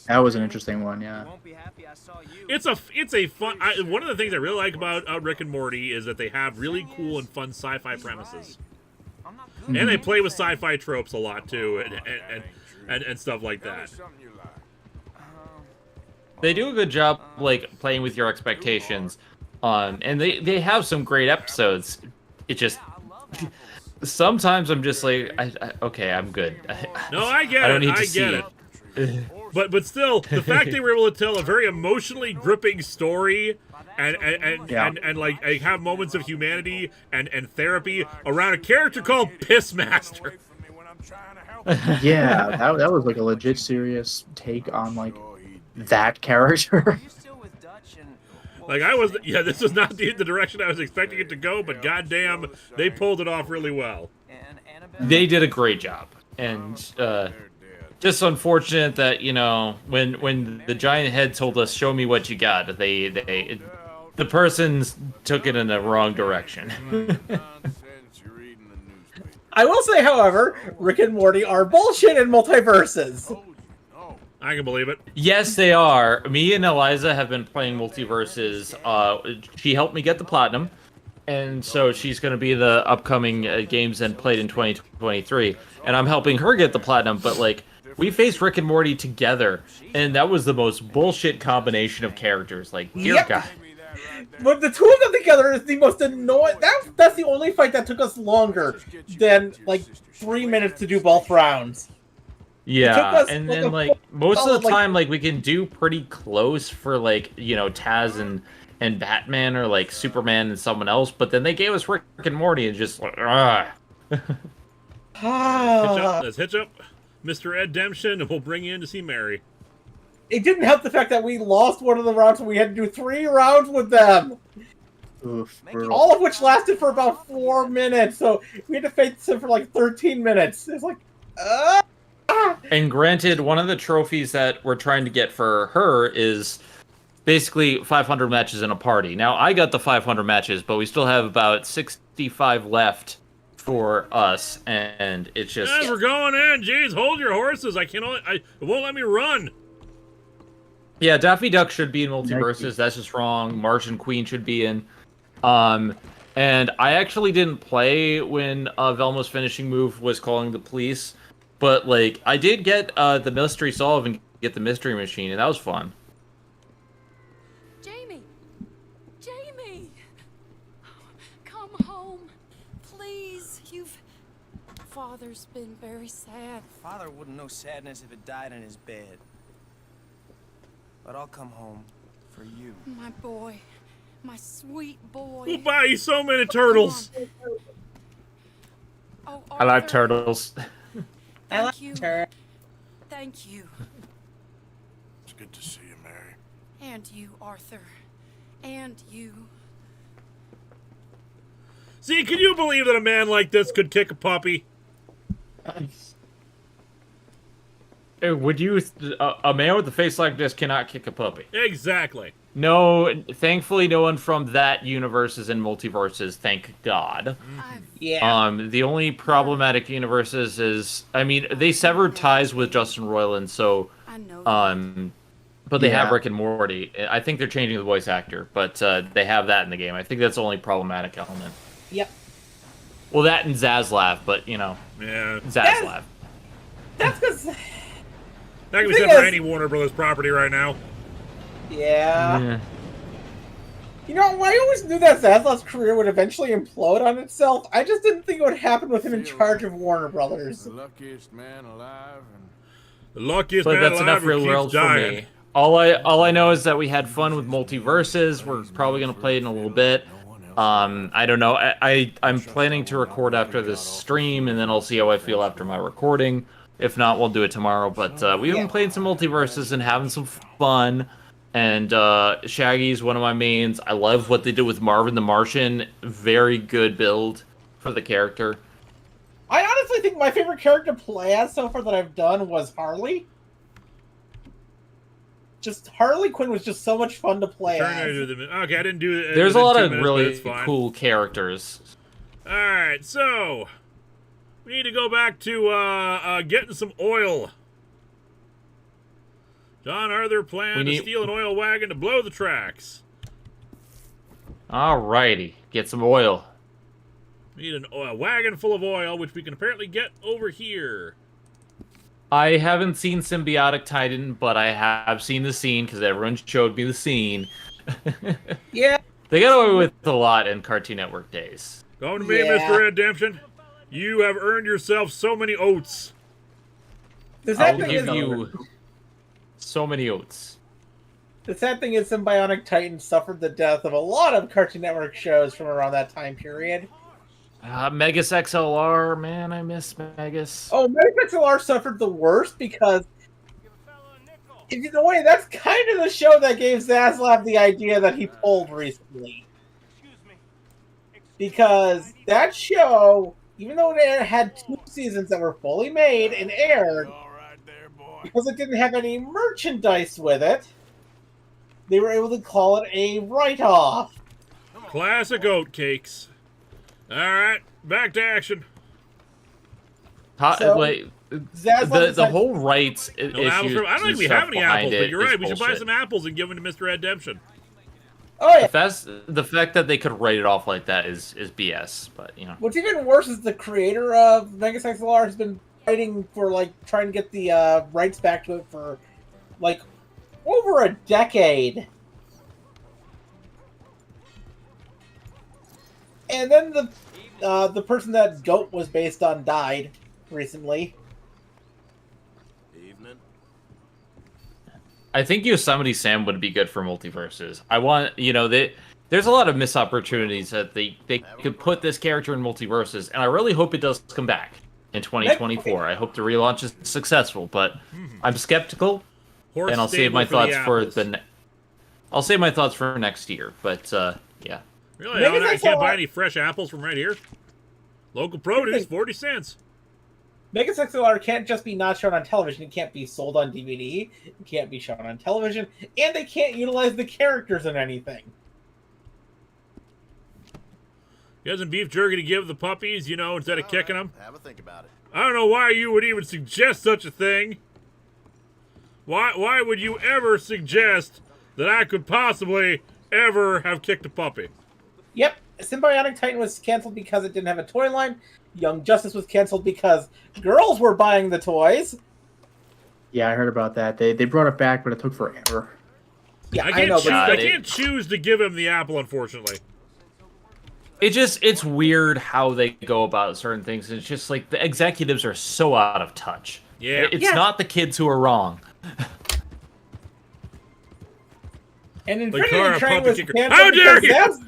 That was an interesting one, yeah. You won't be happy I saw you. It's a fun. One of the things I really like about Rick and Morty is that they have really cool and fun sci-fi premises, I'm not good and they at play with anything. sci-fi tropes a lot too, and stuff like Tell me that. something you like. They do a good job, like, playing with your expectations. And they have some great episodes. It just... I love apples. Sometimes I'm just like, okay, I'm good. No, I get I don't it. need to I see get it. Or But still, the fact they were able to tell a very emotionally gripping story and like have moments of humanity and therapy around a character called Pissmaster. Yeah, that was like a legit serious take on like that character. Like this was not the direction I was expecting it to go, but goddamn, they pulled it off really well. They did a great job, and just unfortunate that when the giant head told us, "Show me what you got," the person took it in the wrong direction. I will say, however, Rick and Morty are bullshit in Multiverses. I can believe it. Yes, they are. Me and Eliza have been playing Multiverses. She helped me get the platinum, and so she's going to be the upcoming games and played in 2023. And I'm helping her get the platinum, but like we faced Rick and Morty together, and that was the most bullshit combination of characters. Like, dear God. But the two of them together is the most annoying. That's the only fight that took us longer than like 3 minutes to do both rounds. Yeah, and then like most of the time, like we can do pretty close for like Taz and Batman or like Superman and someone else, but then they gave us Rick and Morty and just like Let's hitch up, Mr. Ed Demption, and we'll bring you in to see Mary. It didn't help the fact that we lost one of the rounds, and we had to do 3 rounds with them. Oof, all of which lasted for about 4 minutes, so we had to face them for like 13 minutes. It's like, And granted, one of the trophies that we're trying to get for her is basically 500 matches in a party. Now, I got the 500 matches, but we still have about 65 left for us, and it's just... Yes, we're going in. Jeez, hold your horses. It won't let me run. Yeah, Daffy Duck should be in Multiverses. That's just wrong. Martian Queen should be in. And I actually didn't play when Velma's finishing move was calling the police. But, like, I did get the mystery solved and get the mystery machine, and that was fun. Jamie! Come home. Please, Father's been very sad. Father wouldn't know sadness if it died in his bed. But I'll come home for you. My boy. My sweet boy. We'll buy you so many turtles. Oh, I like turtles. Thank you. Thank you. It's good to see you, Mary. And you, Arthur. And you. See, can you believe that a man like this could kick a puppy? Would you... a man with a face like this cannot kick a puppy. Exactly. No, thankfully no one from that universe is in Multiverses, thank God. Yeah. The only problematic universes is... I mean, they severed ties with Justin Roiland, so... but they have Rick and Morty. I think they're changing the voice actor, but they have that in the game. I think that's the only problematic element. Yep. Well, that and Zaslav, but, Yeah. Zaslav. That's because... That can be said for any Warner Brothers property right now. Yeah. You know, I always knew that Zaslav's career would eventually implode on itself. I just didn't think it would happen with him in charge of Warner Brothers. The luckiest man alive. The luckiest But man that's alive enough who real keeps world for dying. me. All I know is that we had fun with Multiverses. We're probably going to play it in a little bit. I don't know. I'm planning to record after this stream, and then I'll see how I feel after my recording. If not, we'll do it tomorrow. But we've been playing some Multiverses and having some fun. And Shaggy's one of my mains. I love what they did with Marvin the Martian. Very good build for the character. I honestly think my favorite character to play as so far that I've done was Harley. Just Harley Quinn was just so much fun to play as. Okay, I didn't do it. There's a lot of really cool characters. Alright, so... we need to go back to getting some oil. John Arthur planned to steal an oil wagon to blow the tracks. Alrighty, get some oil. We need a wagon full of oil, which we can apparently get over here. I haven't seen Symbiotic Titan, but I have seen the scene, because everyone showed me the scene. Yeah. They got away with a lot in Cartoon Network days. Come to me, Mr. Redemption. You have earned yourself so many oats. Does I'll give you... So many oats. The sad thing is Symbionic Titan suffered the death of a lot of Cartoon Network shows from around that time period. Megas XLR, man, I miss Megas. Oh, Megas XLR suffered the worst because, in a way, that's kind of the show that gave Zaslav the idea that he pulled recently. Because that show, even though it had 2 seasons that were fully made and aired, because it didn't have any merchandise with it, they were able to call it a write-off. Classic oatcakes. All right, back to action. So, Wait, Zaslav the whole rights No apples issue. I don't think we have any apples, but you're right. We should buy some apples and give them to Mr. Redemption. Oh yeah. That's the fact that they could write it off like that is BS. But you know, What's even worse is the creator of Megas XLR has been fighting for trying to get the rights back to it for over a decade. And then the person that Goat was based on died recently. Evening. I think Yosemite Sam would be good for Multiverses. I want, there's a lot of missed opportunities that they could put this character in Multiverses, and I really hope it does come back in 2024. I hope the relaunch is successful, but I'm skeptical, and I'll save my thoughts for I'll save my thoughts for next year. But yeah. Really? I can't buy any fresh apples from right here. Local produce, 40 cents. Megas XLR can't just be not shown on television. It can't be sold on DVD. It can't be shown on television. And they can't utilize the characters in anything. You got some beef jerky to give the puppies, instead of kicking them? Have a think about it. I don't know why you would even suggest such a thing. Why would you ever suggest that I could possibly ever have kicked a puppy? Yep. Symbionic Titan was canceled because it didn't have a toy line. Young Justice was canceled because girls were buying the toys. Yeah, I heard about that. They brought it back, but it took forever. Yeah, I know. I can't choose to give him the apple, unfortunately. It's weird how they go about certain things. It's just like the executives are so out of touch. Yeah. It's not the kids who are wrong. And Infinity Train was canceled. How dare you!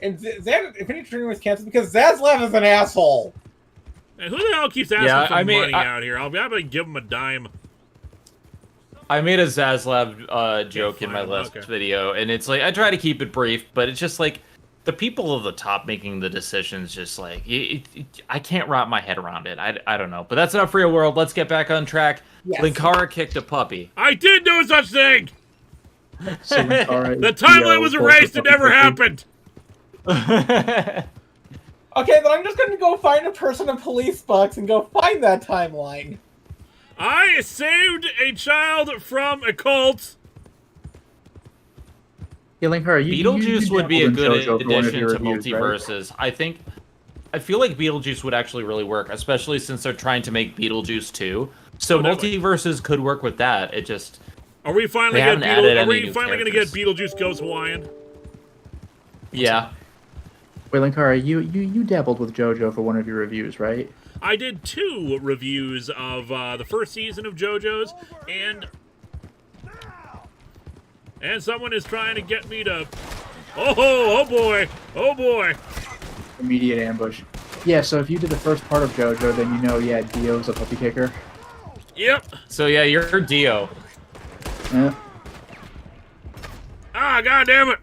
And Infinity Train was canceled because Zaslav is an asshole. Hey, who the hell keeps asking for money out here? I'll be able to give him a dime. I made a Zaslav joke in my last video, and it's like I try to keep it brief, but it's just like the people at the top making the decisions. Just like I can't wrap my head around it. I don't know, but that's enough for Real World. Let's get back on track. Yes. Linkara kicked a puppy. I did do such thing. So the timeline was erased. It never happened. Okay, then I'm just going to go find a person in police box and go find that timeline. I saved a child from a cult. Yeah, Linkara, Beetlejuice would be a good JoJo addition to reviews, Multiverses. Right? I feel like Beetlejuice would actually really work, especially since they're trying to make Beetlejuice 2. So Multiverses could work with that. It just Are we finally going to get Beetlejuice Goes Hawaiian? Yeah. Wait, Linkara, you dabbled with JoJo for one of your reviews, right? I did 2 reviews of the first season of JoJo's, and someone is trying to get me to... Oh boy! Immediate ambush. Yeah, so if you did the first part of JoJo, then Dio's a puppy kicker. Yep. So yeah, you're Dio. Yeah. Ah, goddammit!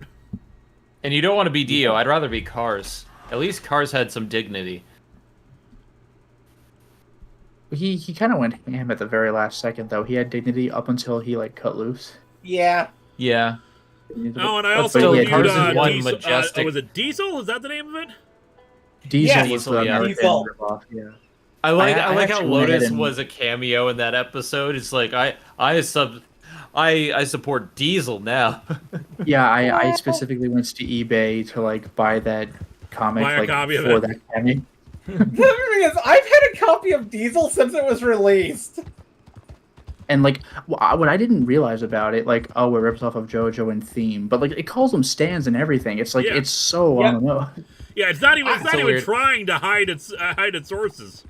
And you don't want to be Dio. I'd rather be Cars. At least Cars had some dignity. He kind of went ham at the very last second, though. He had dignity up until he, cut loose. Yeah. Yeah. Oh, and I also reviewed Majestic. was it Diesel? Is that the name of it? Diesel was the American Diesel. ripoff, yeah. I like how actually went Lotus ahead and- was a cameo in that episode. It's like I support Diesel now. Yeah, I specifically went to eBay to buy that comic Buy a copy of for it. that cameo. The thing is, I've had a copy of Diesel since it was released. And what I didn't realize about it, it rips off of JoJo in theme, but it calls them stands and everything. It's it's so I don't know. Yeah, it's not even weird. trying to hide its sources.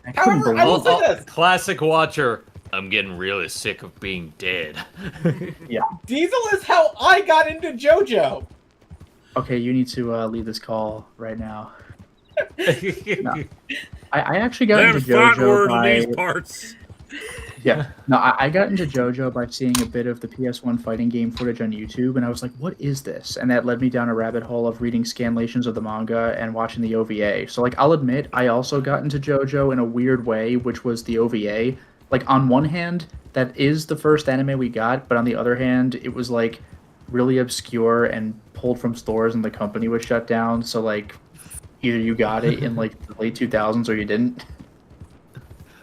I couldn't However, I will believe say this. Classic Watcher. I'm getting really sick of being dead. Yeah. Diesel is how I got into JoJo. Okay, you need to leave this call right now. No. I actually got Them into font JoJo word by... in these parts. Yeah. No, I got into JoJo by seeing a bit of the PS1 fighting game footage on YouTube, and I was like, what is this? And that led me down a rabbit hole of reading scanlations of the manga and watching the OVA. So, like, I'll admit, I also got into JoJo in a weird way, which was the OVA. Like, on one hand, that is the first anime we got, but on the other hand, it was, like, really obscure and pulled from stores and the company was shut down, so, like, either you got it in, like, the late 2000s or you didn't.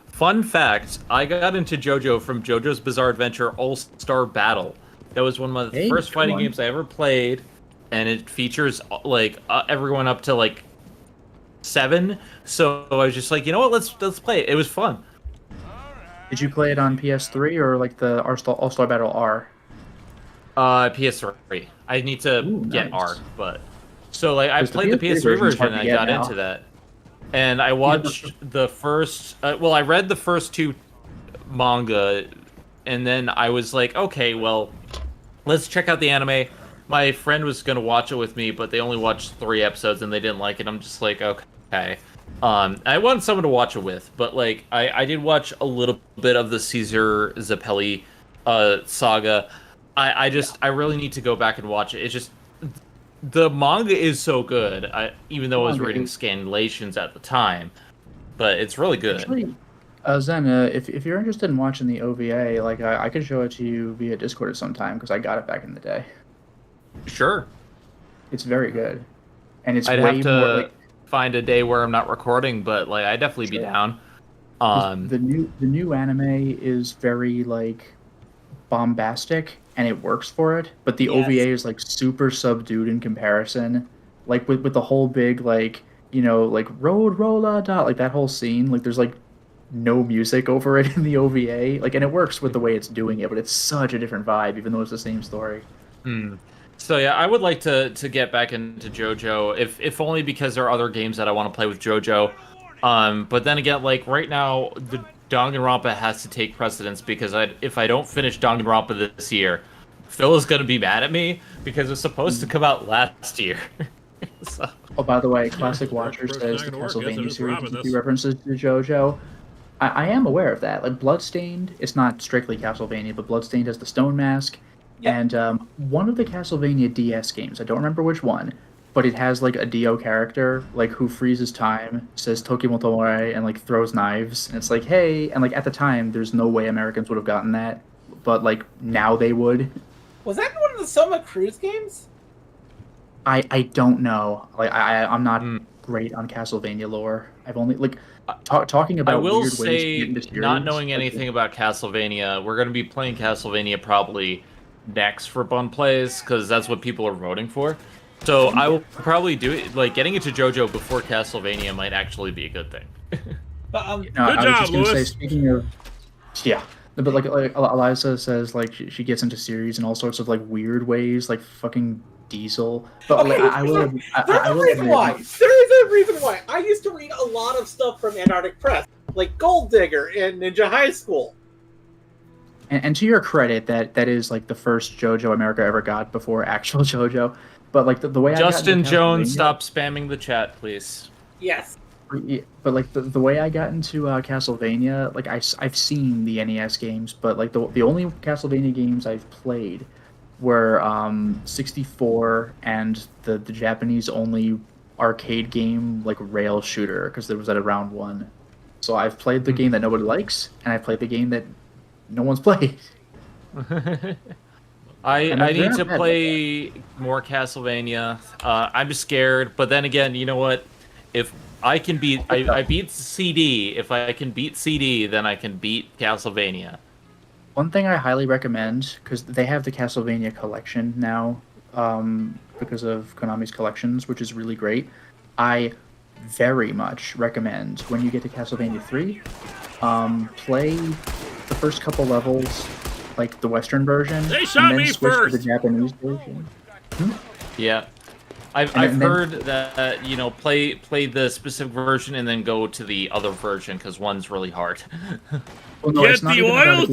Fun fact, I got into JoJo from JoJo's Bizarre Adventure All-Star Battle. That was one of the first fighting games I ever played, and it features, like, everyone up to, like, 7, so I was just like, you know what, let's play it. It was fun. Did you play it on PS3 or, like, the All-Star Battle R? PS3. I need to get nice. R, but... So, like, I played the PS3 version and I got into that. And I watched the first... well, I read the first 2 manga, and then I was like, okay, well, let's check out the anime. My friend was going to watch it with me, but they only watched 3 episodes and they didn't like it. I'm just like, okay. I wanted someone to watch it with, but, like, I did watch a little bit of the Caesar Zappelli saga. I really need to go back and watch it. It's just... The manga is so good, even though I was reading scanlations at the time, but it's really good. Actually, Zen, if you're interested in watching the OVA, like I could show it to you via Discord at some time because I got it back in the day. Sure. It's very good, and it's I'd way have to more like find a day where I'm not recording, but like I'd definitely be down. The new anime is very like bombastic. And it works for it, but the OVA is like super subdued in comparison. Like with the whole big like, you know, like road rolla da, like that whole scene, like there's like no music over it in the OVA. Like, and it works with the way it's doing it, but it's such a different vibe, even though it's the same story. So yeah, I would like to get back into JoJo, if only because there are other games that I want to play with JoJo. But then again, like right now, the Danganronpa has to take precedence because if I don't finish Danganronpa this year, Phil is going to be mad at me because it's supposed to come out last year. So. Oh, by the way, Classic Watcher says the Castlevania series has a few references to JoJo. I am aware of that. Like Bloodstained, it's not strictly Castlevania, but Bloodstained has the stone mask. Yep. And one of the Castlevania DS games, I don't remember which one, but it has like a Dio character, like who freezes time, says Tokimotomore, and like throws knives. And it's like, hey, and like at the time, there's no way Americans would have gotten that, but like now they would. Was that one of the Soma Cruise games? I don't know. Like I'm not great on Castlevania lore. I've only like talking about. I will weird say, ways to get into series, not knowing anything about Castlevania, we're going to be playing Castlevania probably next for Bun Plays because that's what people are voting for. So I will probably do it. Like getting into JoJo before Castlevania might actually be a good thing. Good job, Lewis. Say, speaking of, but like Eliza says, like she gets into series in all sorts of like weird ways, like fucking Diesel. But okay, like, I will. There's a reason why. There is a reason why. I used to read a lot of stuff from Antarctic Press, like Gold Digger and Ninja High School. And to your credit, that is like the first JoJo America ever got before actual JoJo. But like the way Justin I got Jones, stop spamming the chat, please. Yes. But like the way I got into Castlevania, like I've seen the NES games, but like the only Castlevania games I've played were 64 and the Japanese only arcade game like rail shooter because there was at round 1. So I've played the game that nobody likes, and I've played the game that no one's played. I need to play more Castlevania. I'm scared, but then again, you know what? If I can beat, I beat CD. If I can beat CD, then I can beat Castlevania. One thing I highly recommend, because they have the Castlevania collection now, because of Konami's collections, which is really great. I very much recommend when you get to Castlevania 3, play the first couple levels, like the Western version, They shot and then me switch first. to the Japanese version. Yeah. I've heard that play the specific version and then go to the other version because one's really hard. Well, no, Get the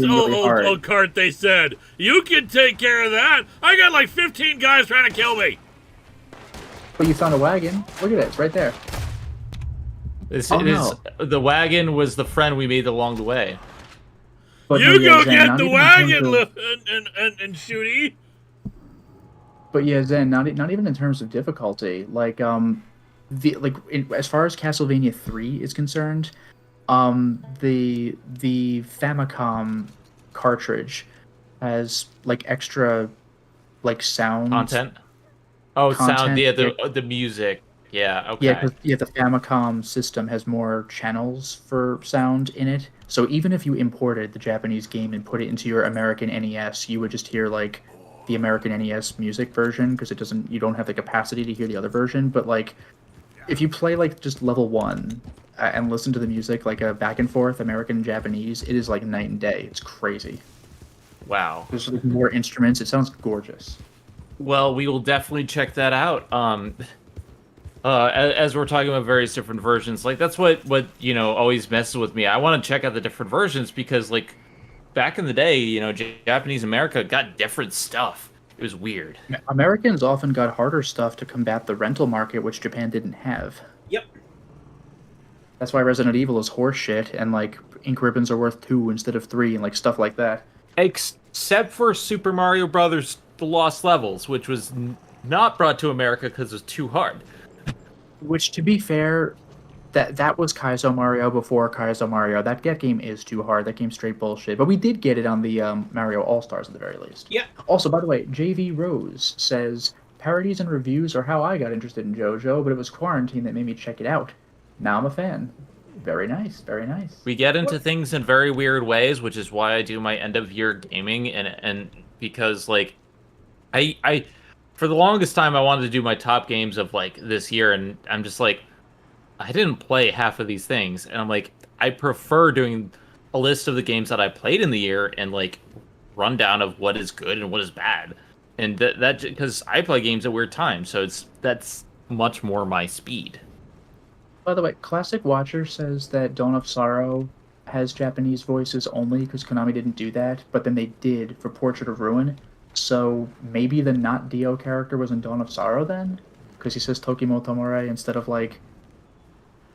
oil cart, they said. You can take care of that. I got like 15 guys trying to kill me. But you found a wagon. Look at it. It's right there. The wagon was the friend we made along the way. But you no, go get the wagon and shooty. But yeah, Zen, not even in terms of difficulty. Like, as far as Castlevania 3 is concerned, the Famicom cartridge has like extra like sound content. Oh, sound. Yeah, the music. Yeah. Okay. Yeah, the Famicom system has more channels for sound in it. So even if you imported the Japanese game and put it into your American NES, you would just hear like the American NES music version because you don't have the capacity to hear the other version. But like, if you play like just level 1 and listen to the music like a back and forth American and Japanese, it is like night and day. It's crazy. Wow. There's like more instruments. It sounds gorgeous. Well, we will definitely check that out. As we're talking about various different versions, like that's what always messes with me. I want to check out the different versions because like back in the day, Japanese America got different stuff. It was weird. Americans often got harder stuff to combat the rental market, which Japan didn't have. Yep. That's why Resident Evil is horseshit, and like ink ribbons are worth 2 instead of 3, and like stuff like that. Except for Super Mario Brothers: The Lost Levels, which was not brought to America because it was too hard. Which, to be fair, that was Kaizo Mario before Kaizo Mario. That game is too hard. That game's straight bullshit. But we did get it on the Mario All-Stars at the very least. Yeah. Also, by the way, JV Rose says, parodies and reviews are how I got interested in JoJo, but it was quarantine that made me check it out. Now I'm a fan. Very nice, very nice. We get into things in very weird ways, which is why I do my end-of-year gaming, and because, like, I for the longest time, I wanted to do my top games of, like, this year, and I'm just like, I didn't play half of these things, and I'm like, I prefer doing a list of the games that I played in the year and, like, rundown of what is good and what is bad. And that because I play games at weird times, so that's much more my speed. By the way, Classic Watcher says that Dawn of Sorrow has Japanese voices only because Konami didn't do that, but then they did for Portrait of Ruin. So maybe the not Dio character was in Dawn of Sorrow then? Because he says Tokimo Tomore instead of, like,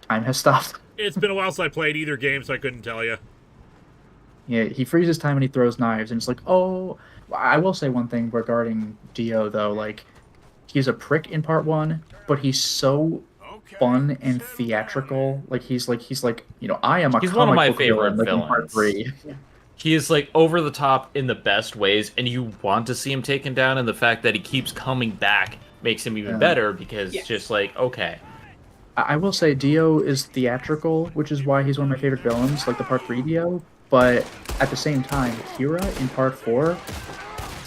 time has stopped. It's been a while since I played either game, so I couldn't tell you. Yeah, he freezes time and he throws knives, and it's like, oh... I will say one thing regarding Dio, though, like, he's a prick in part 1, but he's so fun and theatrical. Like, he's like, I am a He's one of my favorite villain, villains. in part 3. He is, like, over the top in the best ways, and you want to see him taken down, and the fact that he keeps coming back makes him even better, because it's just like, okay. I will say Dio is theatrical, which is why he's one of my favorite villains, like the part 3 Dio, but at the same time, Kira in part 4,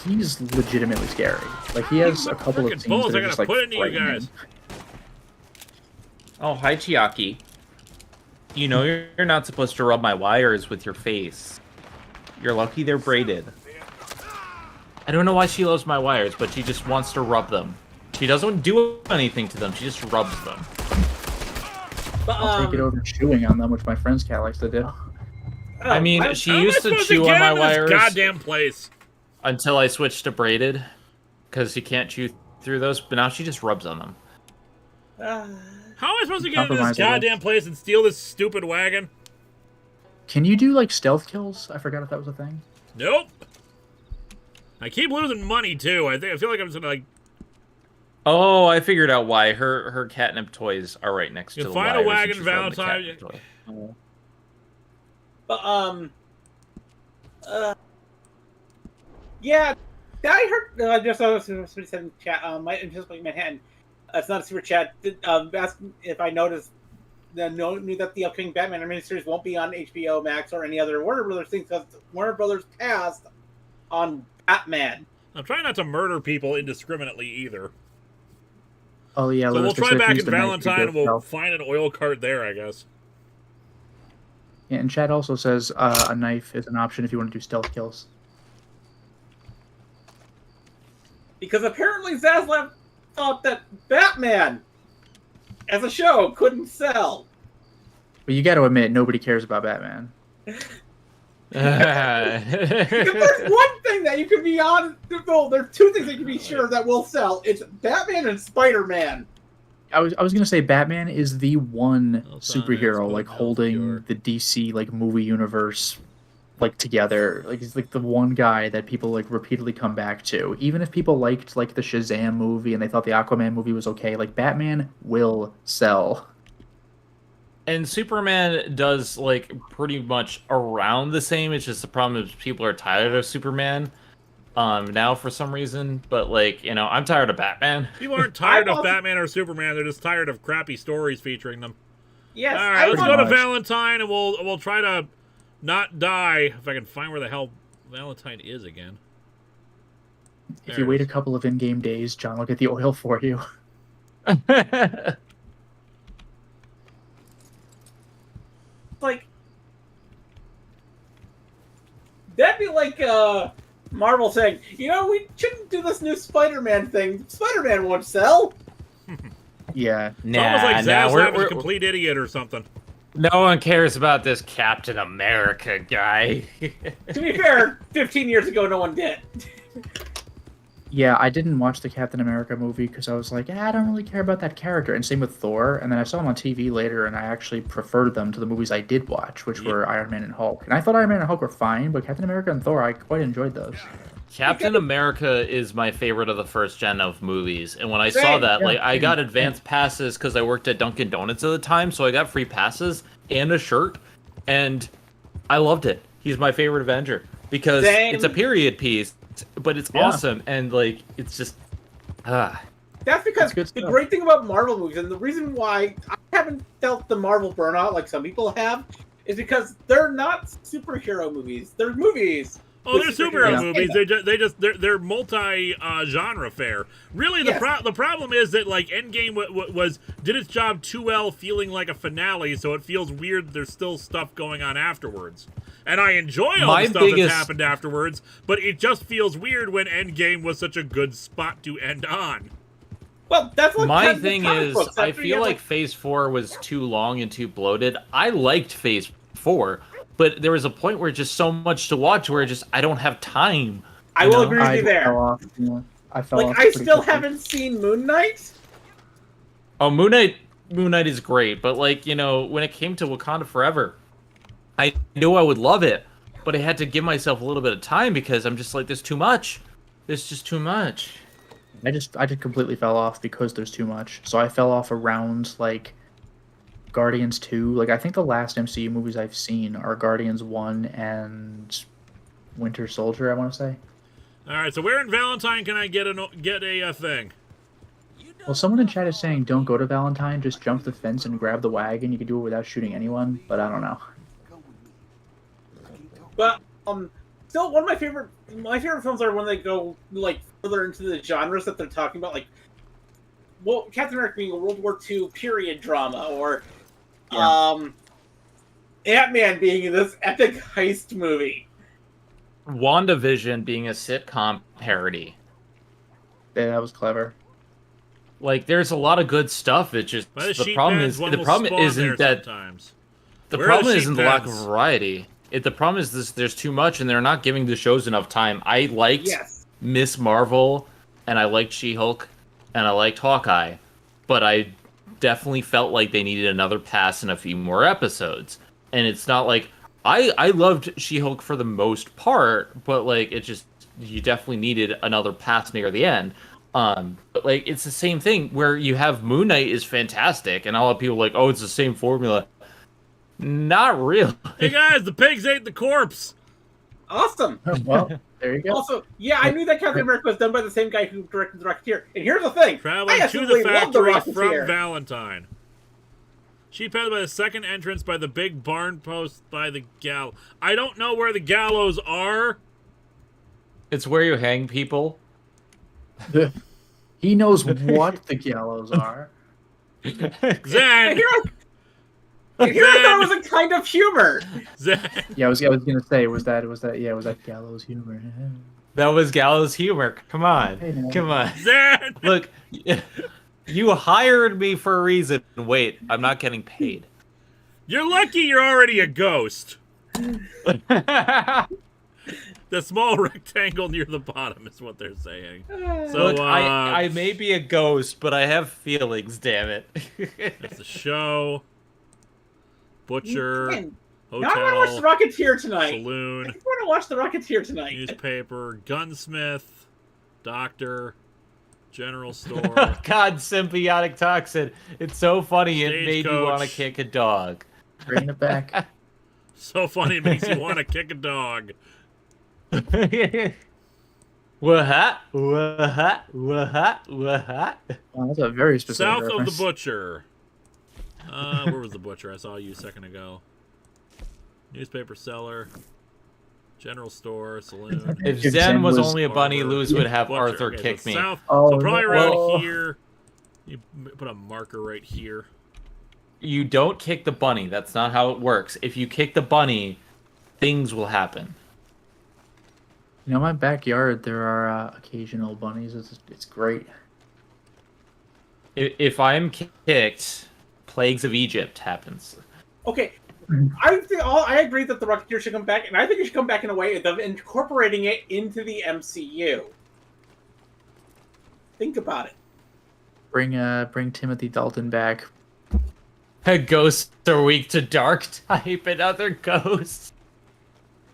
he's legitimately scary. Like, he has a couple of scenes that are just, like, frightening. Oh, hi, Chiaki. You know you're not supposed to rub my wires with your face. You're lucky they're braided. I don't know why she loves my wires, but she just wants to rub them. She doesn't do anything to them, she just rubs them. I'll take it over chewing on them, which my friend's cat likes to do. I mean, she used to chew on my wires. Goddamn place. Until I switched to braided, because you can't chew through those, but now she just rubs on them. How am I supposed to get into this goddamn place and steal this stupid wagon? Can you do, like, stealth kills? I forgot if that was a thing. Nope. I keep losing money, too. I feel like I'm just gonna, like... Oh, I figured out why. Her catnip toys are right next to the wires. Find a wagon, Valentine. Yeah, I heard, just somebody said in chat, just like Manhattan, it's not a super chat, asked if I noticed, knew that the upcoming Batman miniseries won't be on HBO Max or any other Warner Brothers thing, because Warner Brothers passed on Batman. I'm trying not to murder people indiscriminately either. Oh, yeah. So we'll try back in Valentine and we'll find an oil cart there, I guess. Yeah, and chat also says a knife is an option if you want to do stealth kills. Because apparently Zaslav thought that Batman as a show couldn't sell. But you got to admit, nobody cares about Batman. If there's one thing that you can be on, well, there's two things that you can be sure that will sell. It's Batman and Spider-Man. I was gonna say Batman is the one superhero like holding the DC like movie universe like together. Like he's like the one guy that people like repeatedly come back to. Even if people liked like the Shazam movie and they thought the Aquaman movie was okay, like Batman will sell. And Superman does like pretty much around the same. It's just the problem is people are tired of Superman now for some reason. But like, you know, I'm tired of Batman. People aren't tired of Batman or Superman. They're just tired of crappy stories featuring them. Yes. All right, let's go to Valentine, and we'll try to not die if I can find where the hell Valentine is again. If you wait a couple of in-game days, John will get the oil for you. Like, that'd be like Marvel saying, you know, we shouldn't do this new Spider-Man thing. Spider-Man won't sell. Yeah. It's almost like Zaslav's a complete idiot or something. No one cares about this Captain America guy. To be fair, 15 years ago, no one did. Yeah, I didn't watch the Captain America movie because I was like, I don't really care about that character. And same with Thor. And then I saw him on TV later, and I actually preferred them to the movies I did watch, which were Iron Man and Hulk. And I thought Iron Man and Hulk were fine, but Captain America and Thor, I quite enjoyed those. Captain America is my favorite of the first gen of movies. And when I saw that, like, I got advanced passes because I worked at Dunkin' Donuts at the time, so I got free passes and a shirt, and I loved it. He's my favorite Avenger because it's a period piece. But it's awesome, and like it's just That's because the great thing about Marvel movies, and the reason why I haven't felt the Marvel burnout like some people have, is because they're not superhero movies. They're movies. Oh, they're superhero movies. They're multi genre fare. Really, the problem is that like Endgame did its job too well, feeling like a finale, so it feels weird. There's still stuff going on afterwards. And I enjoy all the stuff that's happened afterwards, but it just feels weird when Endgame was such a good spot to end on. Well, that's like my thing is, I feel like Phase 4 was too long and too bloated. I liked Phase 4, but there was a point where just so much to watch where I don't have time. I will agree with you there. I fell off. I still haven't seen Moon Knight. Oh, Moon Knight is great, but like, you know, when it came to Wakanda Forever, I knew I would love it, but I had to give myself a little bit of time because I'm just like, there's too much. There's just too much. I just completely fell off because there's too much. So I fell off around like Guardians 2. Like I think the last MCU movies I've seen are Guardians 1 and Winter Soldier, I want to say. All right, so where in Valentine can I get a thing? Well, someone in chat is saying don't go to Valentine, just jump the fence and grab the wagon. You can do it without shooting anyone, but I don't know. But still, one of my favorite films are when they go like further into the genres that they're talking about, like Captain America being a World War II period drama, or Ant-Man being in this epic heist movie. WandaVision being a sitcom parody. Yeah, that was clever. Like, there's a lot of good stuff. It's just the problem isn't the lack of variety. The problem is this: there's too much, and they're not giving the shows enough time. I liked Miss Marvel, and I liked She-Hulk, and I liked Hawkeye, but I definitely felt like they needed another pass and a few more episodes. And it's not like I loved She-Hulk for the most part, but like it just you definitely needed another pass near the end. But like it's the same thing where you have Moon Knight is fantastic, and a lot of people are like, oh, it's the same formula. Not real. Hey guys, the pigs ate the corpse. Awesome. Well, there you go. Also, yeah, I knew that Captain America was done by the same guy who directed the Rocketeer. And here's the thing: traveling to the factory from Valentine. Sheep headed by the second entrance by the big barn post by the gallows. I don't know where the gallows are. It's where you hang people. He knows what the gallows are. Zen. Here I thought it was a kind of humor. Yeah, I was gonna say, was that gallows humor? That was gallows humor. Come on. Hey, man. Come on. Zan! Look, you hired me for a reason. Wait, I'm not getting paid. You're lucky you're already a ghost. The small rectangle near the bottom is what they're saying. So, Look, I may be a ghost, but I have feelings, damn it. That's the show. Butcher. Man, Hotel. now I want to watch The Rocketeer tonight. Saloon. I want to watch The Rocketeer tonight. Newspaper. Gunsmith. Doctor. General store. God, symbiotic toxin. It's so funny it made you want to Stagecoach. kick a dog. Bring it back. So funny it makes you want to kick a dog. What? What? Oh, that's a very specific South reference. of the Butcher. Where was the Butcher? I saw you a second ago. Newspaper seller. General store. Saloon. If If Zen Zen was was- only a bunny, Luz would have Butcher. Arthur Okay, kick so me. South, Oh, so probably no. around here. You put a marker right here. You don't kick the bunny. That's not how it works. If you kick the bunny, things will happen. You know, in my backyard, there are occasional bunnies. It's great. If I'm kicked, Plagues of Egypt happens. Okay, I agree that The Rocketeer should come back, and I think it should come back in a way of incorporating it into the MCU. Think about it. Bring Timothy Dalton back. Ghosts are weak to dark type and other ghosts.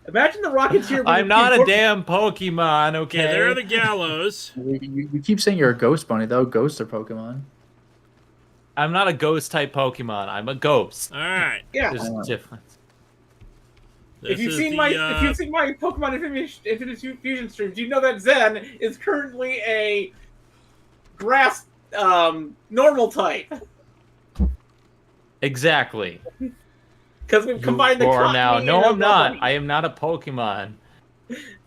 Imagine The Rocketeer. I'm not a damn Pokemon, okay? Okay, there are the gallows. You keep saying you're a ghost bunny, though. Ghosts are Pokemon. I'm not a ghost type Pokemon. I'm a ghost. All right. Yeah. There's a difference. If you've seen my Pokemon Infinite Fusion streams, you know that Zen is currently a grass normal type. Exactly. Because we've combined the Or now. Cottonee No, and I'm not. Bunny. I am not a Pokemon.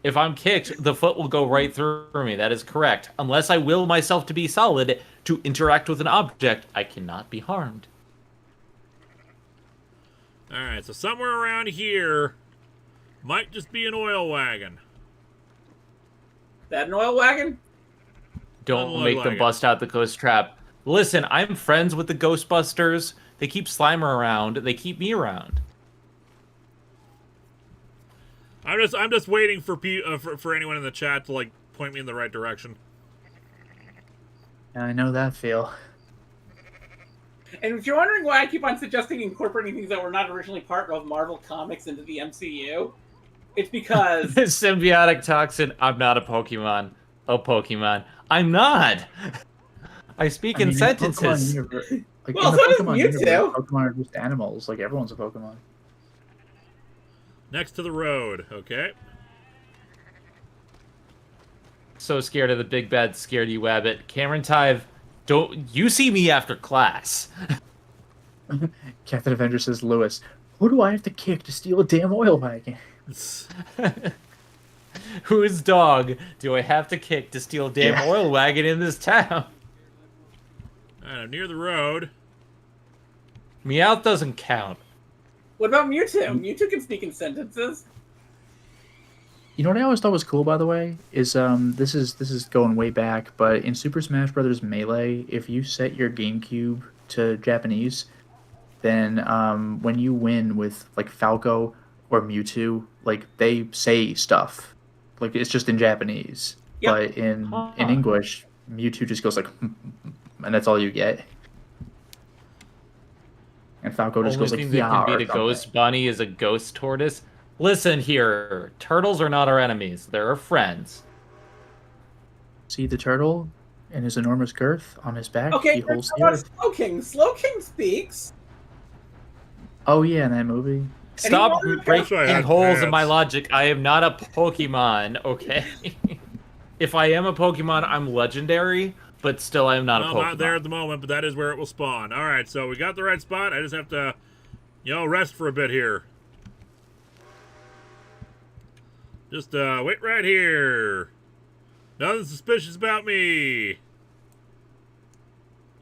If I'm kicked, the foot will go right through me. That is correct. Unless I will myself to be solid to interact with an object, I cannot be harmed. All right, so somewhere around here might just be an oil wagon. That an oil wagon? Don't Unload make wagon. them bust out the ghost trap. Listen, I'm friends with the Ghostbusters. They keep Slimer around. They keep me around. I'm just waiting for for anyone in the chat to like point me in the right direction. I know that feel. And if you're wondering why I keep on suggesting incorporating things that were not originally part of Marvel Comics into the MCU, it's because... Symbiotic toxin. I'm not a Pokemon. A Pokemon. I'm not. I speak in sentences. Like, Well, in the so does Pokemon Mewtwo. universe, Pokemon are just animals. Like, everyone's a Pokemon. Next to the road, okay? So scared of the big bad scaredy wabbit. Cameron Tive, don't you see me after class? Captain Avenger says, Lewis, who do I have to kick to steal a damn oil wagon? Whose dog do I have to kick to steal a damn oil wagon in this town? I'm near the road. Meowth doesn't count. What about Mewtwo? Mewtwo can speak in sentences. You know what I always thought was cool, by the way, is this is going way back, but in Super Smash Bros. Melee, if you set your GameCube to Japanese, then when you win with like Falco or Mewtwo, like they say stuff, like it's just in Japanese. Yep. But in English, Mewtwo just goes like, and that's all you get. And Falco just Only goes like, thing that yeah. can beat a ghost bunny is a ghost tortoise. Listen here, turtles are not our enemies. They're our friends. See the turtle and his enormous girth on his back? Okay, He holds how the about earth. Slowking? Slowking speaks. Oh yeah, in that movie. Stop wanted to- breaking That's why I had holes in pants. my logic. I am not a Pokemon, okay? If I am a Pokemon, I'm legendary, but still I am not a Well, Pokemon. not there at the moment, but that is where it will spawn. All right, so we got the right spot. I just have to, rest for a bit here. Just wait right here. Nothing suspicious about me.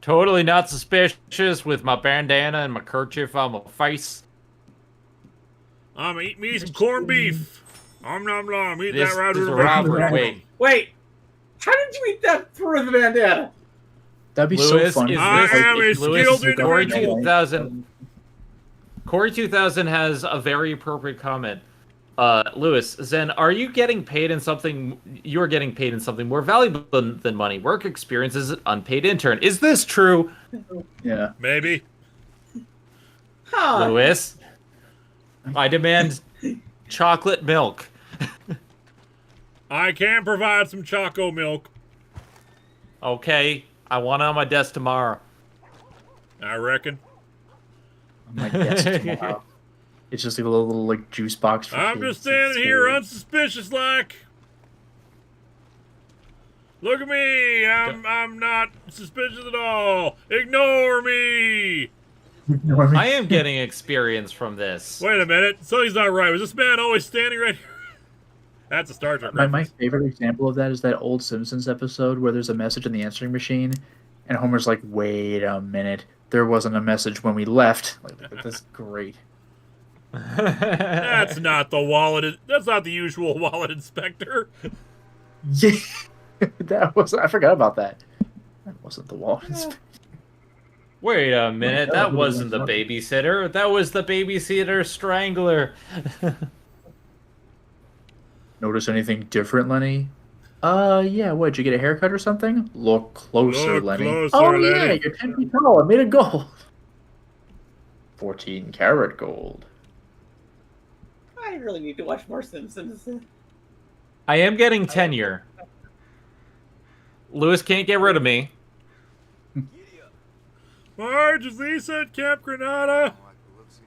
Totally not suspicious with my bandana and my kerchief on my face. I'm gonna eat me some corned beef. Om nom nom. Eat This that right is through a the robbery. bandana. Wait, how did you eat that through the bandana? That'd be Lewis, so funny. is I this am a Lewis, skilled Corey individual. 2000? Corey 2000 has a very appropriate comment. Lewis, Zen, are you getting paid in something? You're getting paid in something more valuable than money. Work experience as an unpaid intern. Is this true, Yeah. Maybe. Huh. Lewis? I demand chocolate milk. I can provide some choco milk. Okay, I want it on my desk tomorrow. I reckon. On my desk tomorrow. It's just like a little like juice box for I'm kids. just standing It's here scary. unsuspicious like. Look at me. I'm not suspicious at all. Ignore me. Ignore me. I am getting experience from this. Wait a minute. Something's not right. Was this man always standing right here? That's a Star Trek My reference. favorite example of that is that old Simpsons episode where there's a message in the answering machine, and Homer's like, "Wait a minute, there wasn't a message when we left." Like that's great. That's not the wallet. That's not the usual wallet inspector. Yeah, that was. I forgot about that. That wasn't the wall. Wait a minute, God, that who wasn't the was babysitter. That was the babysitter strangler. Notice anything different, Lenny? Yeah. What? Did you get a haircut or something? Look closer, Look Lenny. closer, Oh yeah, Lenny. you're 10 feet tall. I made it gold. 14 karat gold. I really need to watch more Simpsons. I am getting tenure. Lewis can't get rid of me. Marge, is Lisa at Camp Granada?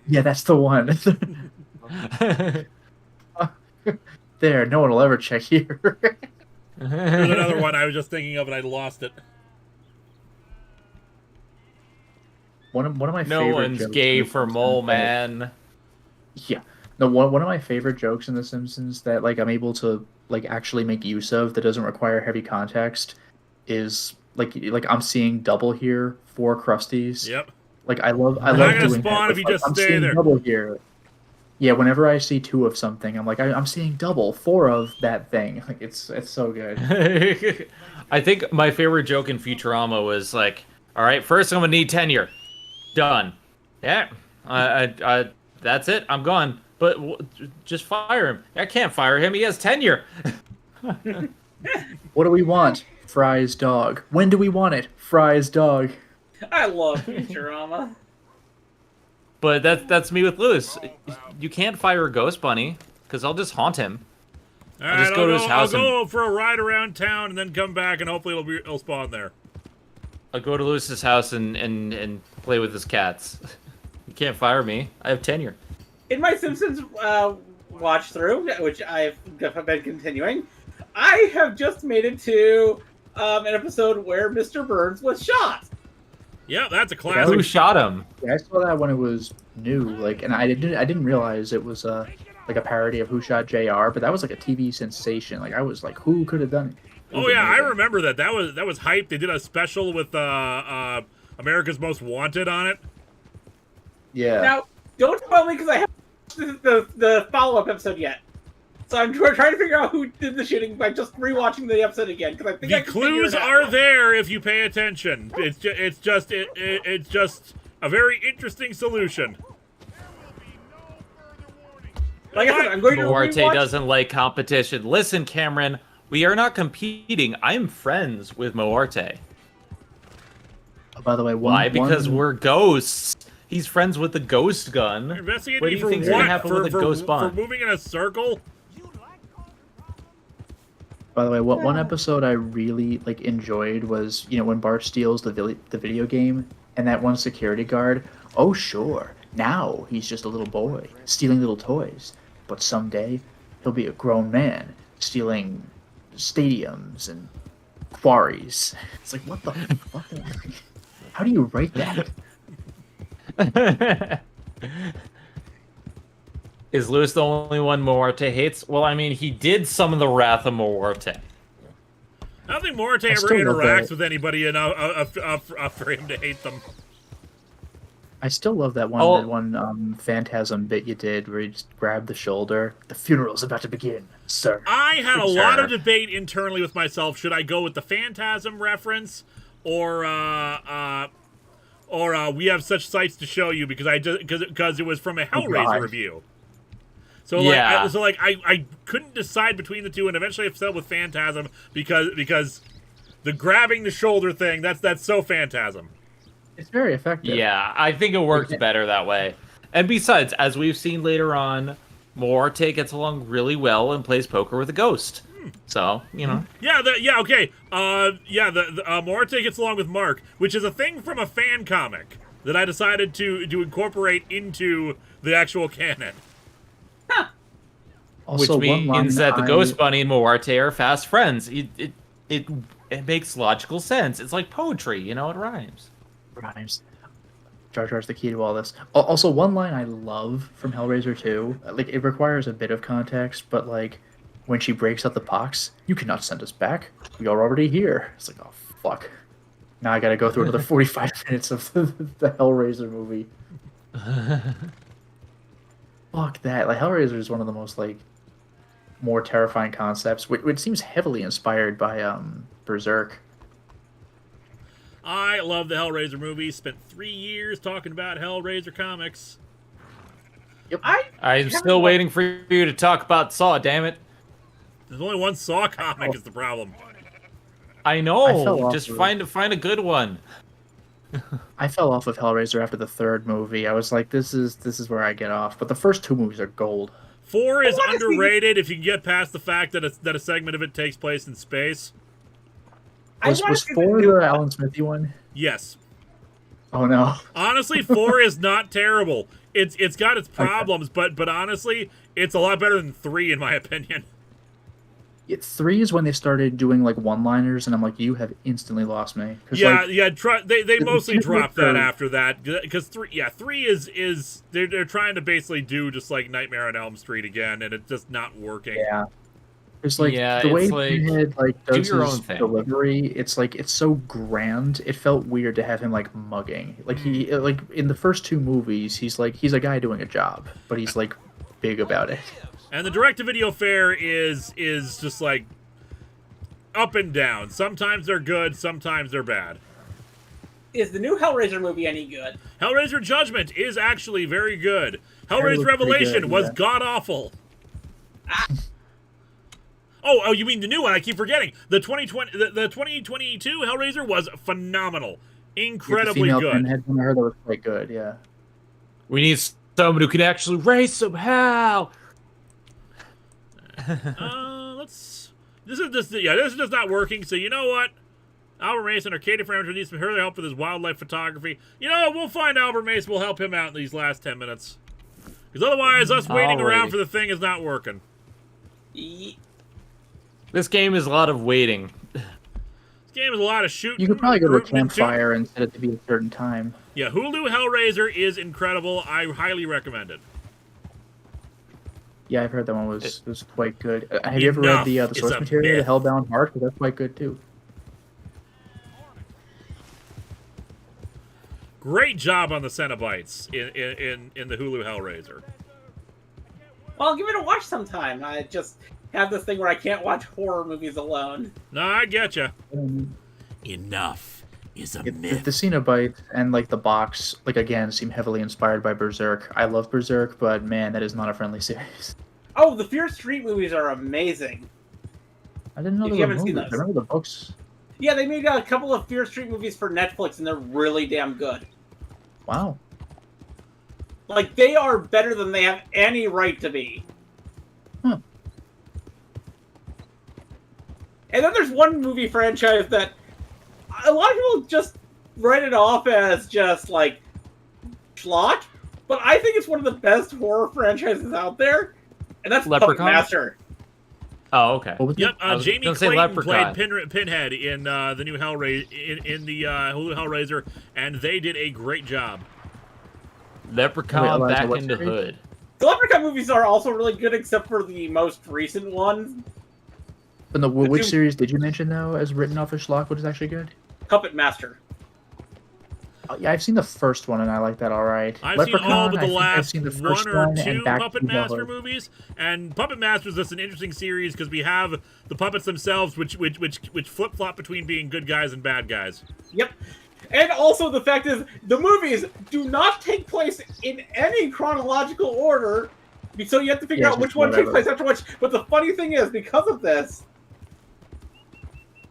Yeah, that's the one. There, no one will ever check here. There's another one I was just thinking of and I lost it. One of my No favorite one's jokes gay in The for Simpsons Mole that- Man. Yeah. No, one of my favorite jokes in The Simpsons that like I'm able to like actually make use of that doesn't require heavy context is like I'm seeing double here for Krusties. Yep. Like I love not doing gonna that. spawn if with, you like, just I'm stay seeing there. double here. Yeah, whenever I see 2 of something, I'm like I'm seeing double 4 of that thing. Like it's so good. I think my favorite joke in Futurama was like, all right, first I'm gonna need tenure. Done. Yeah. I that's it. I'm gone. But just fire him. I can't fire him. He has tenure. What do we want? Fry's dog. When do we want it? Fry's dog. I love Futurama. But that's me with Lewis. You can't fire a ghost bunny because I'll just haunt him. All I'll just go to his house I'll go for a ride around town and then come back and hopefully it'll spawn there. I'll go to Lewis's house and play with his cats. You can't fire me. I have tenure. In my Simpsons watch through, which I've been continuing, I have just made it to an episode where Mr. Burns was shot. Yeah, that's a classic. Who shot him? Yeah, I saw that when it was new, like, and I didn't realize it was like a parody of Who Shot JR, but that was like a TV sensation. Like I was like, who could have done it? It was Oh yeah, I amazing. remember that. That was hype. They did a special with America's Most Wanted on it. Yeah. Now, don't tell me because I haven't watched the follow-up episode yet. So I'm trying to figure out who did the shooting by just rewatching the episode again. Because I think I The can figure clues it out. are there if you pay attention. It's just a very interesting solution. Like I said, I'm going to Morty rewatch. doesn't like competition. Listen, Cameron, we are not competing. I'm friends with Morty. Oh, by the way, Why? Because we're ghosts. He's friends with the ghost gun. You're investigating What do me you for think's gonna what? happen with a ghost for bond? moving in a circle? By the way, what one episode I really like enjoyed was when Bart steals the video game and that one security guard. Oh sure, now he's just a little boy stealing little toys, but someday he'll be a grown man stealing stadiums and quarries. It's like what the fuck? How do you write that? Is Lewis the only one Morty hates? Well, I mean, he did summon the wrath of Morty. I don't think Morty I ever still love interacts that. with anybody enough for him to hate them. I still love that one phantasm bit you did where you just grabbed the shoulder. The funeral's about to begin, sir. I had a lot of debate internally with myself. Should I go with the phantasm reference, or we have such sights to show you because it was from a Hellraiser review. So yeah. I couldn't decide between the two, and eventually I settled with phantasm because the grabbing the shoulder thing that's so phantasm. It's very effective. Yeah, I think it works better that way. And besides, as we've seen later on, Morty gets along really well and plays poker with a ghost. So, you know. Morty gets along with Mark, which is a thing from a fan comic that I decided to incorporate into the actual canon. Huh. Also, which means that the Ghost Bunny and Morty are fast friends. It makes logical sense. It's like poetry, you know, it rhymes. Jar Jar's the key to all this. Also, one line I love from Hellraiser 2, like, it requires a bit of context, but, like, when she breaks out the box, you cannot send us back. We are already here. It's like, oh, fuck. Now I gotta go through another 45 minutes of the Hellraiser movie. Fuck that. Like, Hellraiser is one of the most, like, more terrifying concepts, which seems heavily inspired by, Berserk. I love the Hellraiser movie. Spent 3 years talking about Hellraiser comics. Yep. I'm still waiting for you to talk about Saw, damn it. There's only one Saw comic is the problem. I know. Just find a good one. I fell off of Hellraiser after the third movie. I was like, this is where I get off. But the first two movies are gold. 4 is underrated if you can get past the fact that a segment of it takes place in space. Was 4 the Alan Smithy one? Yes. Oh no. Honestly, 4 is not terrible. It's got its problems, but honestly, it's a lot better than 3 in my opinion. 3 is when they started doing like one-liners, and I'm like, you have instantly lost me. They mostly dropped that after that because 3 is they're trying to basically do just like Nightmare on Elm Street again, and it's just not working. Yeah. It's like the way Pinhead does his delivery. It's like it's so grand. It felt weird to have him like mugging. Like he in the first 2 movies, he's a guy doing a job, but he's like big about it. And the direct-to-video fare is just like up and down. Sometimes they're good, sometimes they're bad. Is the new Hellraiser movie any good? Hellraiser Judgment is actually very good. Hellraiser Revelation was god-awful. Oh, you mean the new one? I keep forgetting. The 2022 Hellraiser was phenomenal. Incredibly the good. Pinhead one, I heard that was quite good, yeah. We need someone who can actually race somehow. This is just not working, so you know what? Albert Mason, Arcade Parameter, needs some further help with his wildlife photography. You know what? We'll find Albert Mason. We'll help him out in these last 10 minutes. Because otherwise, us waiting around for the thing is not working. This game is a lot of waiting. This game is a lot of shooting. You could probably go to a campfire and set it to be a certain time. Yeah, Hulu Hellraiser is incredible. I highly recommend it. Yeah, I've heard that one was quite good. Have you ever read the source material, The Hellbound Heart? Because that's quite good too. Great job on the Cenobites in the Hulu Hellraiser. Well, I'll give it a watch sometime. I just have this thing where I can't watch horror movies alone. No, I getcha. Enough is a myth. The Cenobites and like the box, like again, seem heavily inspired by Berserk. I love Berserk, but man, that is not a friendly series. Oh, the Fear Street movies are amazing. I didn't know they were movies. I remember the books. Yeah, they made a couple of Fear Street movies for Netflix, and they're really damn good. Wow. Like, they are better than they have any right to be. Huh. And then there's one movie franchise that a lot of people just write it off as just, like, schlock, but I think it's one of the best horror franchises out there, and that's Puppet Master. Oh, okay. Yep, Jamie Clayton played Pinhead in the new Hellraiser in the Hulu Hellraiser, and they did a great job. Leprechaun back into Hood. The Leprechaun movies are also really good, except for the most recent ones. And which series did you mention though, as written off as schlock? What is actually good? Puppet Master. Yeah, I've seen the first one and I like that all right. I've seen all but the last seen the one or one two Back Puppet to Master Hell. movies, and Puppet Masters is an interesting series because we have the puppets themselves, which flip flop between being good guys and bad guys. Yep. And also the fact is, the movies do not take place in any chronological order, so you have to figure out which one takes place after which. But the funny thing is, because of this,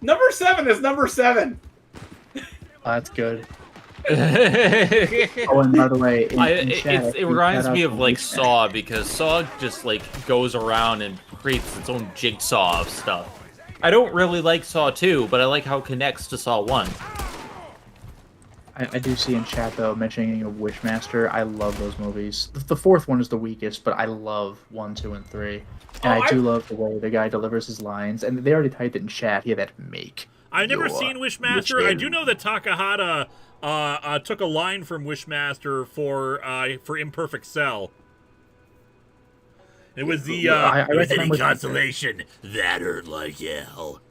number 7 is number 7. That's good. Oh, and by the way, it reminds me of like Saw, because Saw just like goes around and creates its own jigsaw of stuff. I don't really like Saw 2, but I like how it connects to Saw 1. I do see in chat though mentioning of Wishmaster. I love those movies. The fourth one is the weakest, but I love 1, 2, and 3. And I do love the way the guy delivers his lines. And they already typed it in chat. He had that make. I've never seen Wishmaster. I do know that Takahata took a line from Wishmaster for Imperfect Cell. It was the with any consolation, that hurt like hell.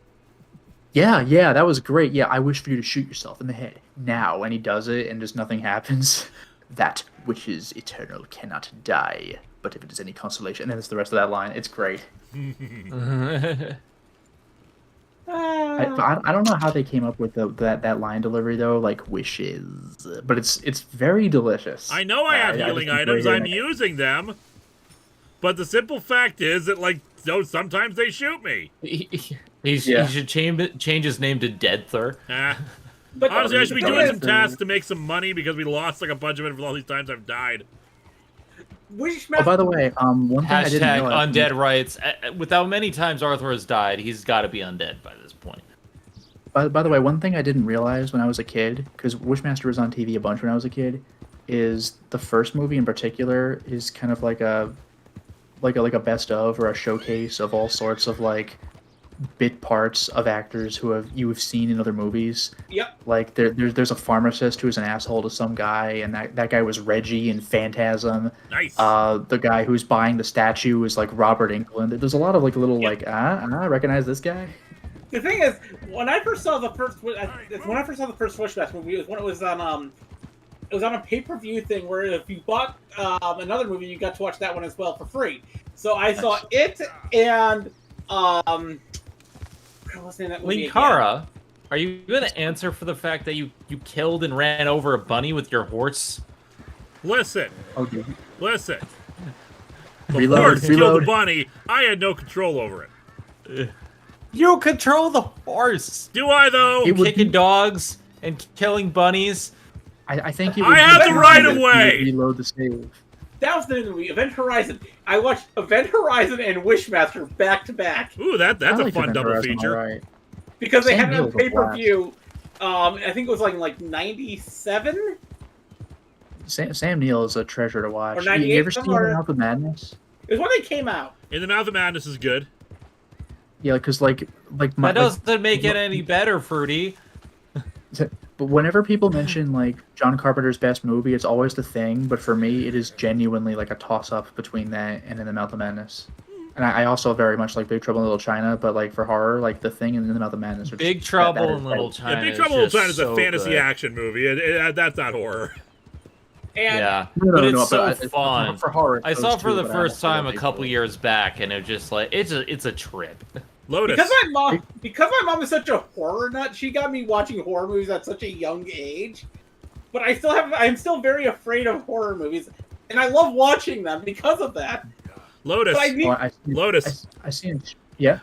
Yeah, that was great. Yeah, I wish for you to shoot yourself in the head now, and he does it, and just nothing happens. That which is eternal cannot die, but if it is any consolation, and then it's the rest of that line. It's great. I don't know how they came up with that line delivery though, like wishes, but it's very delicious. I know I have healing items. I'm using them, but the simple fact is that sometimes they shoot me. He should change his name to Deadthur. But honestly, I should be doing some tasks to make some money because we lost like a bunch of it for all these times I've died. Oh, by the way, one thing I didn't realize. Undead rights. Without many times Arthur has died, he's got to be undead by this point. By the way, one thing I didn't realize when I was a kid, because Wishmaster was on TV a bunch when I was a kid, is the first movie in particular is kind of like a best of or a showcase of all sorts of like bit parts of actors you have seen in other movies. Yep. Like there's a pharmacist who's an asshole to some guy, and that guy was Reggie in Phantasm. Nice. The guy who's buying the statue is like Robert Englund. There's a lot of like little I recognize this guy. The thing is, when I first saw the first Wishmaster movie, it was when it was on a pay-per-view thing where if you bought another movie, you got to watch that one as well for free. So I saw it and Linkara, are you going to answer for the fact that you killed and ran over a bunny with your horse? Listen. Okay. Listen. The horse killed the bunny. I had no control over it. You control the horse. Do I, though? Kicking dogs and killing bunnies. I think I have the right of way. Reload the save. That was the movie, Event Horizon. I watched Event Horizon and Wishmaster back to back. Ooh, that's a fun double feature. Right. Because they had it on pay-per-view. I think it was like 97. Sam Neill is a treasure to watch. Or 98. You ever seen In the Mouth of Madness? It was when they came out. In the Mouth of Madness is good. Yeah, because that doesn't make it any better, Fruity. But whenever people mention like John Carpenter's best movie, it's always The Thing. But for me, it is genuinely like a toss-up between that and In the Mouth of Madness. And I also very much like Big Trouble in Little China, but like for horror, like The Thing and In the Mouth of Madness are Big Trouble in Little China. Yeah, Big Trouble in Little China is a fantasy action movie. That's not horror. And but it's so fun. For horror, I saw it for the first time a couple years back, and it just like it's a trip. Lotus. Because my mom is such a horror nut, she got me watching horror movies at such a young age. But I'm still very afraid of horror movies, and I love watching them because of that. Lotus. Lotus. I see him. Yeah.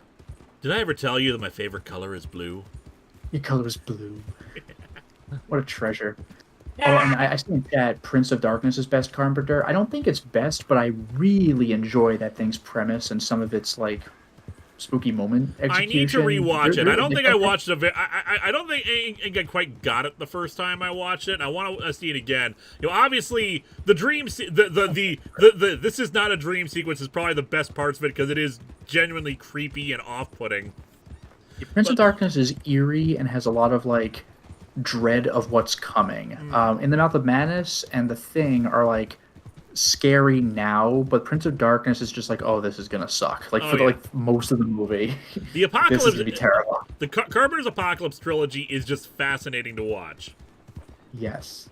Did I ever tell you that my favorite color is blue? Your color is blue. What a treasure. Oh, and I see in chat Prince of Darkness is best Carpenter. I don't think it's best, but I really enjoy that thing's premise and some of its like spooky moment execution. I need to rewatch it. I don't think I watched it. I don't think I quite got it the first time I watched it. And I want to see it again. Obviously, the dream, the this is not a dream sequence is probably the best parts of it because it is genuinely creepy and off-putting. Prince of Darkness is eerie and has a lot of like dread of what's coming. In the Mouth of Madness and The Thing are like scary now, but Prince of Darkness is just like, oh, this is gonna suck. Like like most of the movie, the apocalypse this is gonna be terrible. The Carpenter's Apocalypse trilogy is just fascinating to watch. Yes,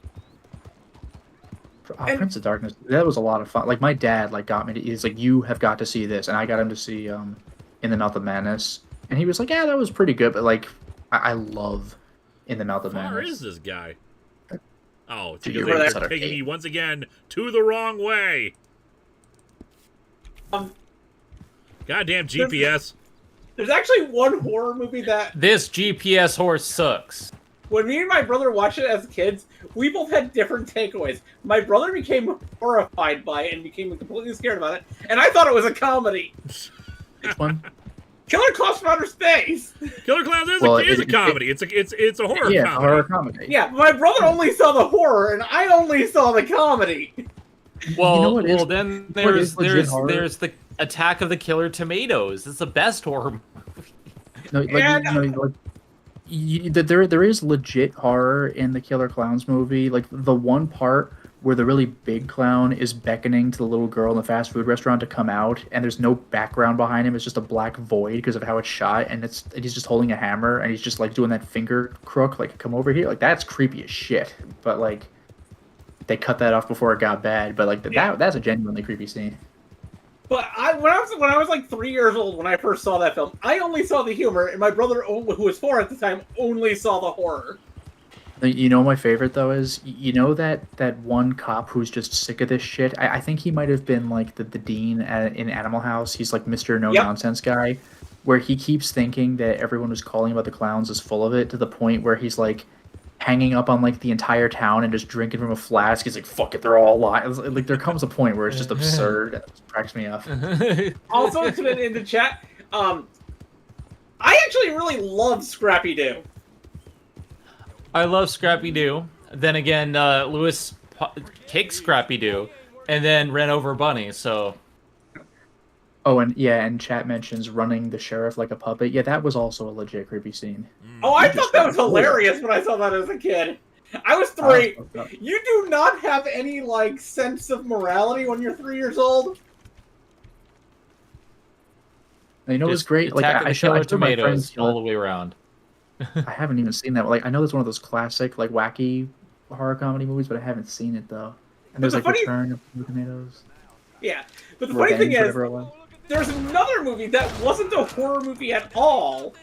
Prince of Darkness, that was a lot of fun. Like, my dad, like, got me to, he's like, you have got to see this. And I got him to see, In the Mouth of Madness. And he was like, yeah, that was pretty good. But, like, I love In the Mouth of Madness. Where is this guy? Oh, it's Dude, because they're taking me once again to the wrong way. Goddamn GPS. There's actually one horror movie that... This GPS horse sucks. When me and my brother watched it as kids, we both had different takeaways. My brother became horrified by it and became completely scared about it, and I thought it was a comedy. Which one? Killer Clowns from Outer Space. Killer Clowns is a comedy. It's a horror comedy. Yeah, horror comedy. Yeah, my brother only saw the horror, and I only saw the comedy. Well, You know what is- then what is legit horror? there's the Attack of the Killer Tomatoes. It's the best horror movie. No, like, there is legit horror in the Killer Clowns movie. Like, the one part where the really big clown is beckoning to the little girl in the fast food restaurant to come out, and there's no background behind him. It's just a black void because of how it's shot, and he's just holding a hammer, and he's just, like, doing that finger crook, like, come over here. Like, that's creepy as shit. But, like, they cut that off before it got bad. But, like, that's a genuinely creepy scene. But when I was like 3 years old when I first saw that film, I only saw the humor, and my brother, who was 4 at the time, only saw the horror. You know what my favorite, though, is? You know that one cop who's just sick of this shit? I think he might have been, like, the dean in Animal House. He's, like, Mr. No-Nonsense guy, where he keeps thinking that everyone who's calling about the clowns is full of it, to the point where he's, like, hanging up on, like, the entire town and just drinking from a flask. He's like, fuck it, they're all lying. Like, there comes a point where it's just absurd. It just cracks me up. Also, in the chat, I actually really love Scrappy-Doo. I love Scrappy-Doo. Then again, Lewis kicked Scrappy-Doo and then ran over Bunny, so... Oh, and chat mentions running the sheriff like a puppet. Yeah, that was also a legit creepy scene. Oh, I thought that was hilarious when I saw that as a kid. I was 3. You do not have any, like, sense of morality when you're 3 years old? You know, it was great. Like, I showed my friends all the way around. I haven't even seen that. Like, I know that's one of those classic, like, wacky horror comedy movies, but I haven't seen it, though. And there's, like, Return of the Tomatoes. Yeah, but the funny thing is, there's another movie that wasn't a horror movie at all,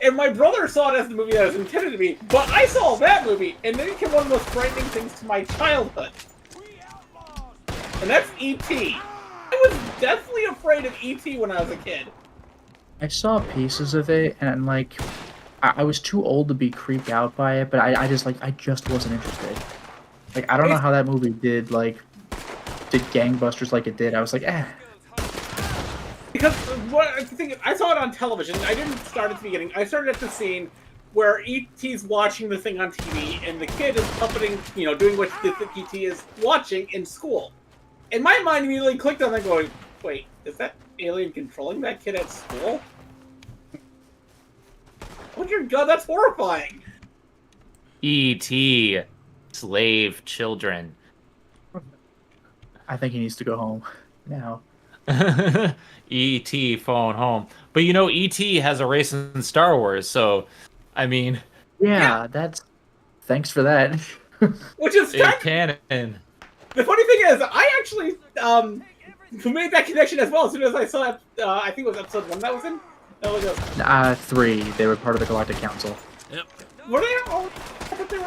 and my brother saw it as the movie that it was intended to be, but I saw that movie, and then it became one of the most frightening things to my childhood. And that's E.T. I was deathly afraid of E.T. when I was a kid. I saw pieces of it, and, like... I was too old to be creeped out by it, but I just wasn't interested. Like, I don't know how that movie did gangbusters like it did. I was like, eh. Because the thing is, I saw it on television. I didn't start at the beginning. I started at the scene where E.T.'s watching the thing on TV, and the kid is puppeting, doing what they think E.T. is watching in school. And my mind immediately clicked on that, going, wait, is that alien controlling that kid at school? Oh dear God, that's horrifying! E.T. Slave children. I think he needs to go home now. E.T. phone home. But E.T. has a race in Star Wars, so, I mean... Yeah, that's... Thanks for that. Which is canon. The funny thing is, I actually made that connection as well as soon as I saw, I think it was episode 1 that was in. 3. They were part of the Galactic Council. Yep. Were they all?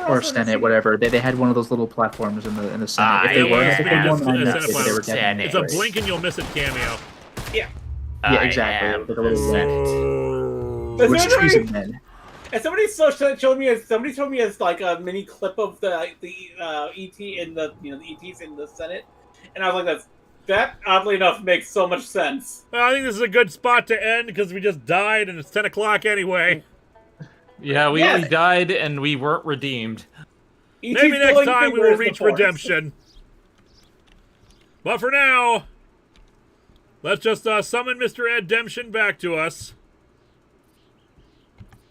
Or Senate, whatever. They had one of those little platforms in the Senate. If they were, it's a blink and you'll miss it cameo. Yeah. Yeah, exactly. Like a little Senate. Which treason then? And somebody told me as like a mini clip of the ET in the the ETs in the Senate, and I was like, that oddly enough makes so much sense. Well, I think this is a good spot to end because we just died and it's 10 o'clock anyway. Yeah, we died and we weren't redeemed. Maybe next time we will reach redemption. But for now, let's just summon Mr. Edemption back to us.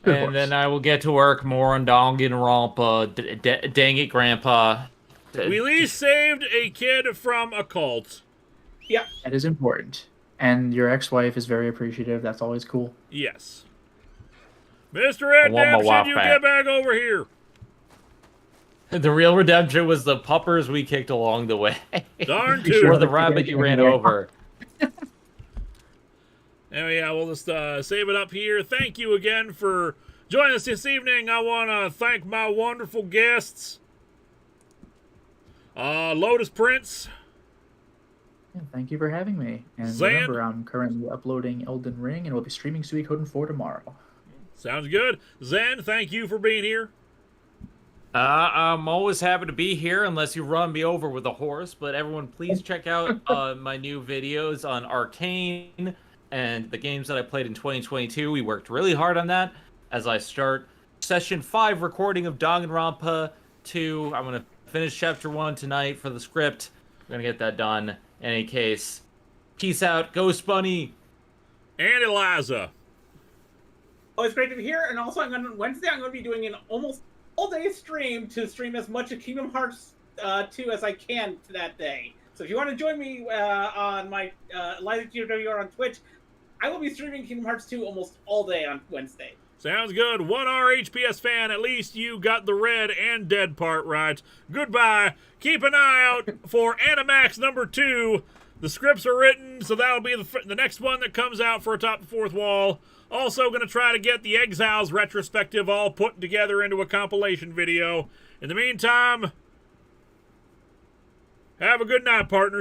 And then I will get to work more on Danganronpa. Dang it, Grandpa. We at least saved a kid from a cult. Yeah. That is important. And your ex-wife is very appreciative. That's always cool. Yes. Mr. Edemption, you get back over here. The real redemption was the puppers we kicked along the way. Darn tootin'. Or the rabbit you ran over. Oh yeah, we'll just save it up here. Thank you again for joining us this evening. I want to thank my wonderful guests. Lotus Prince. Yeah, thank you for having me. And Zan. remember, I'm currently uploading Elden Ring, and we'll be streaming Suikoden 4 tomorrow. Sounds good. Zen, thank you for being here. I'm always happy to be here unless you run me over with a horse. But everyone, please check out my new videos on Arcane and the games that I played in 2022. We worked really hard on that. As I start session 5 recording of Danganronpa 2, I'm going to finish chapter 1 tonight for the script. I'm going to get that done. In any case, peace out, Ghost Bunny. And Eliza. Oh, it's great to be here. And also, Wednesday, I'm going to be doing an almost all-day stream to stream as much of Kingdom Hearts 2 as I can that day. So if you want to join me on my Eliza GW on Twitch, I will be streaming Kingdom Hearts 2 almost all day on Wednesday. Sounds good. 1R HPS fan, at least you got the red and dead part right. Goodbye. Keep an eye out for Animax number 2. The scripts are written, so that'll be the next one that comes out for Atop the Fourth Wall. Also going to try to get the Exiles retrospective all put together into a compilation video. In the meantime, have a good night, partners.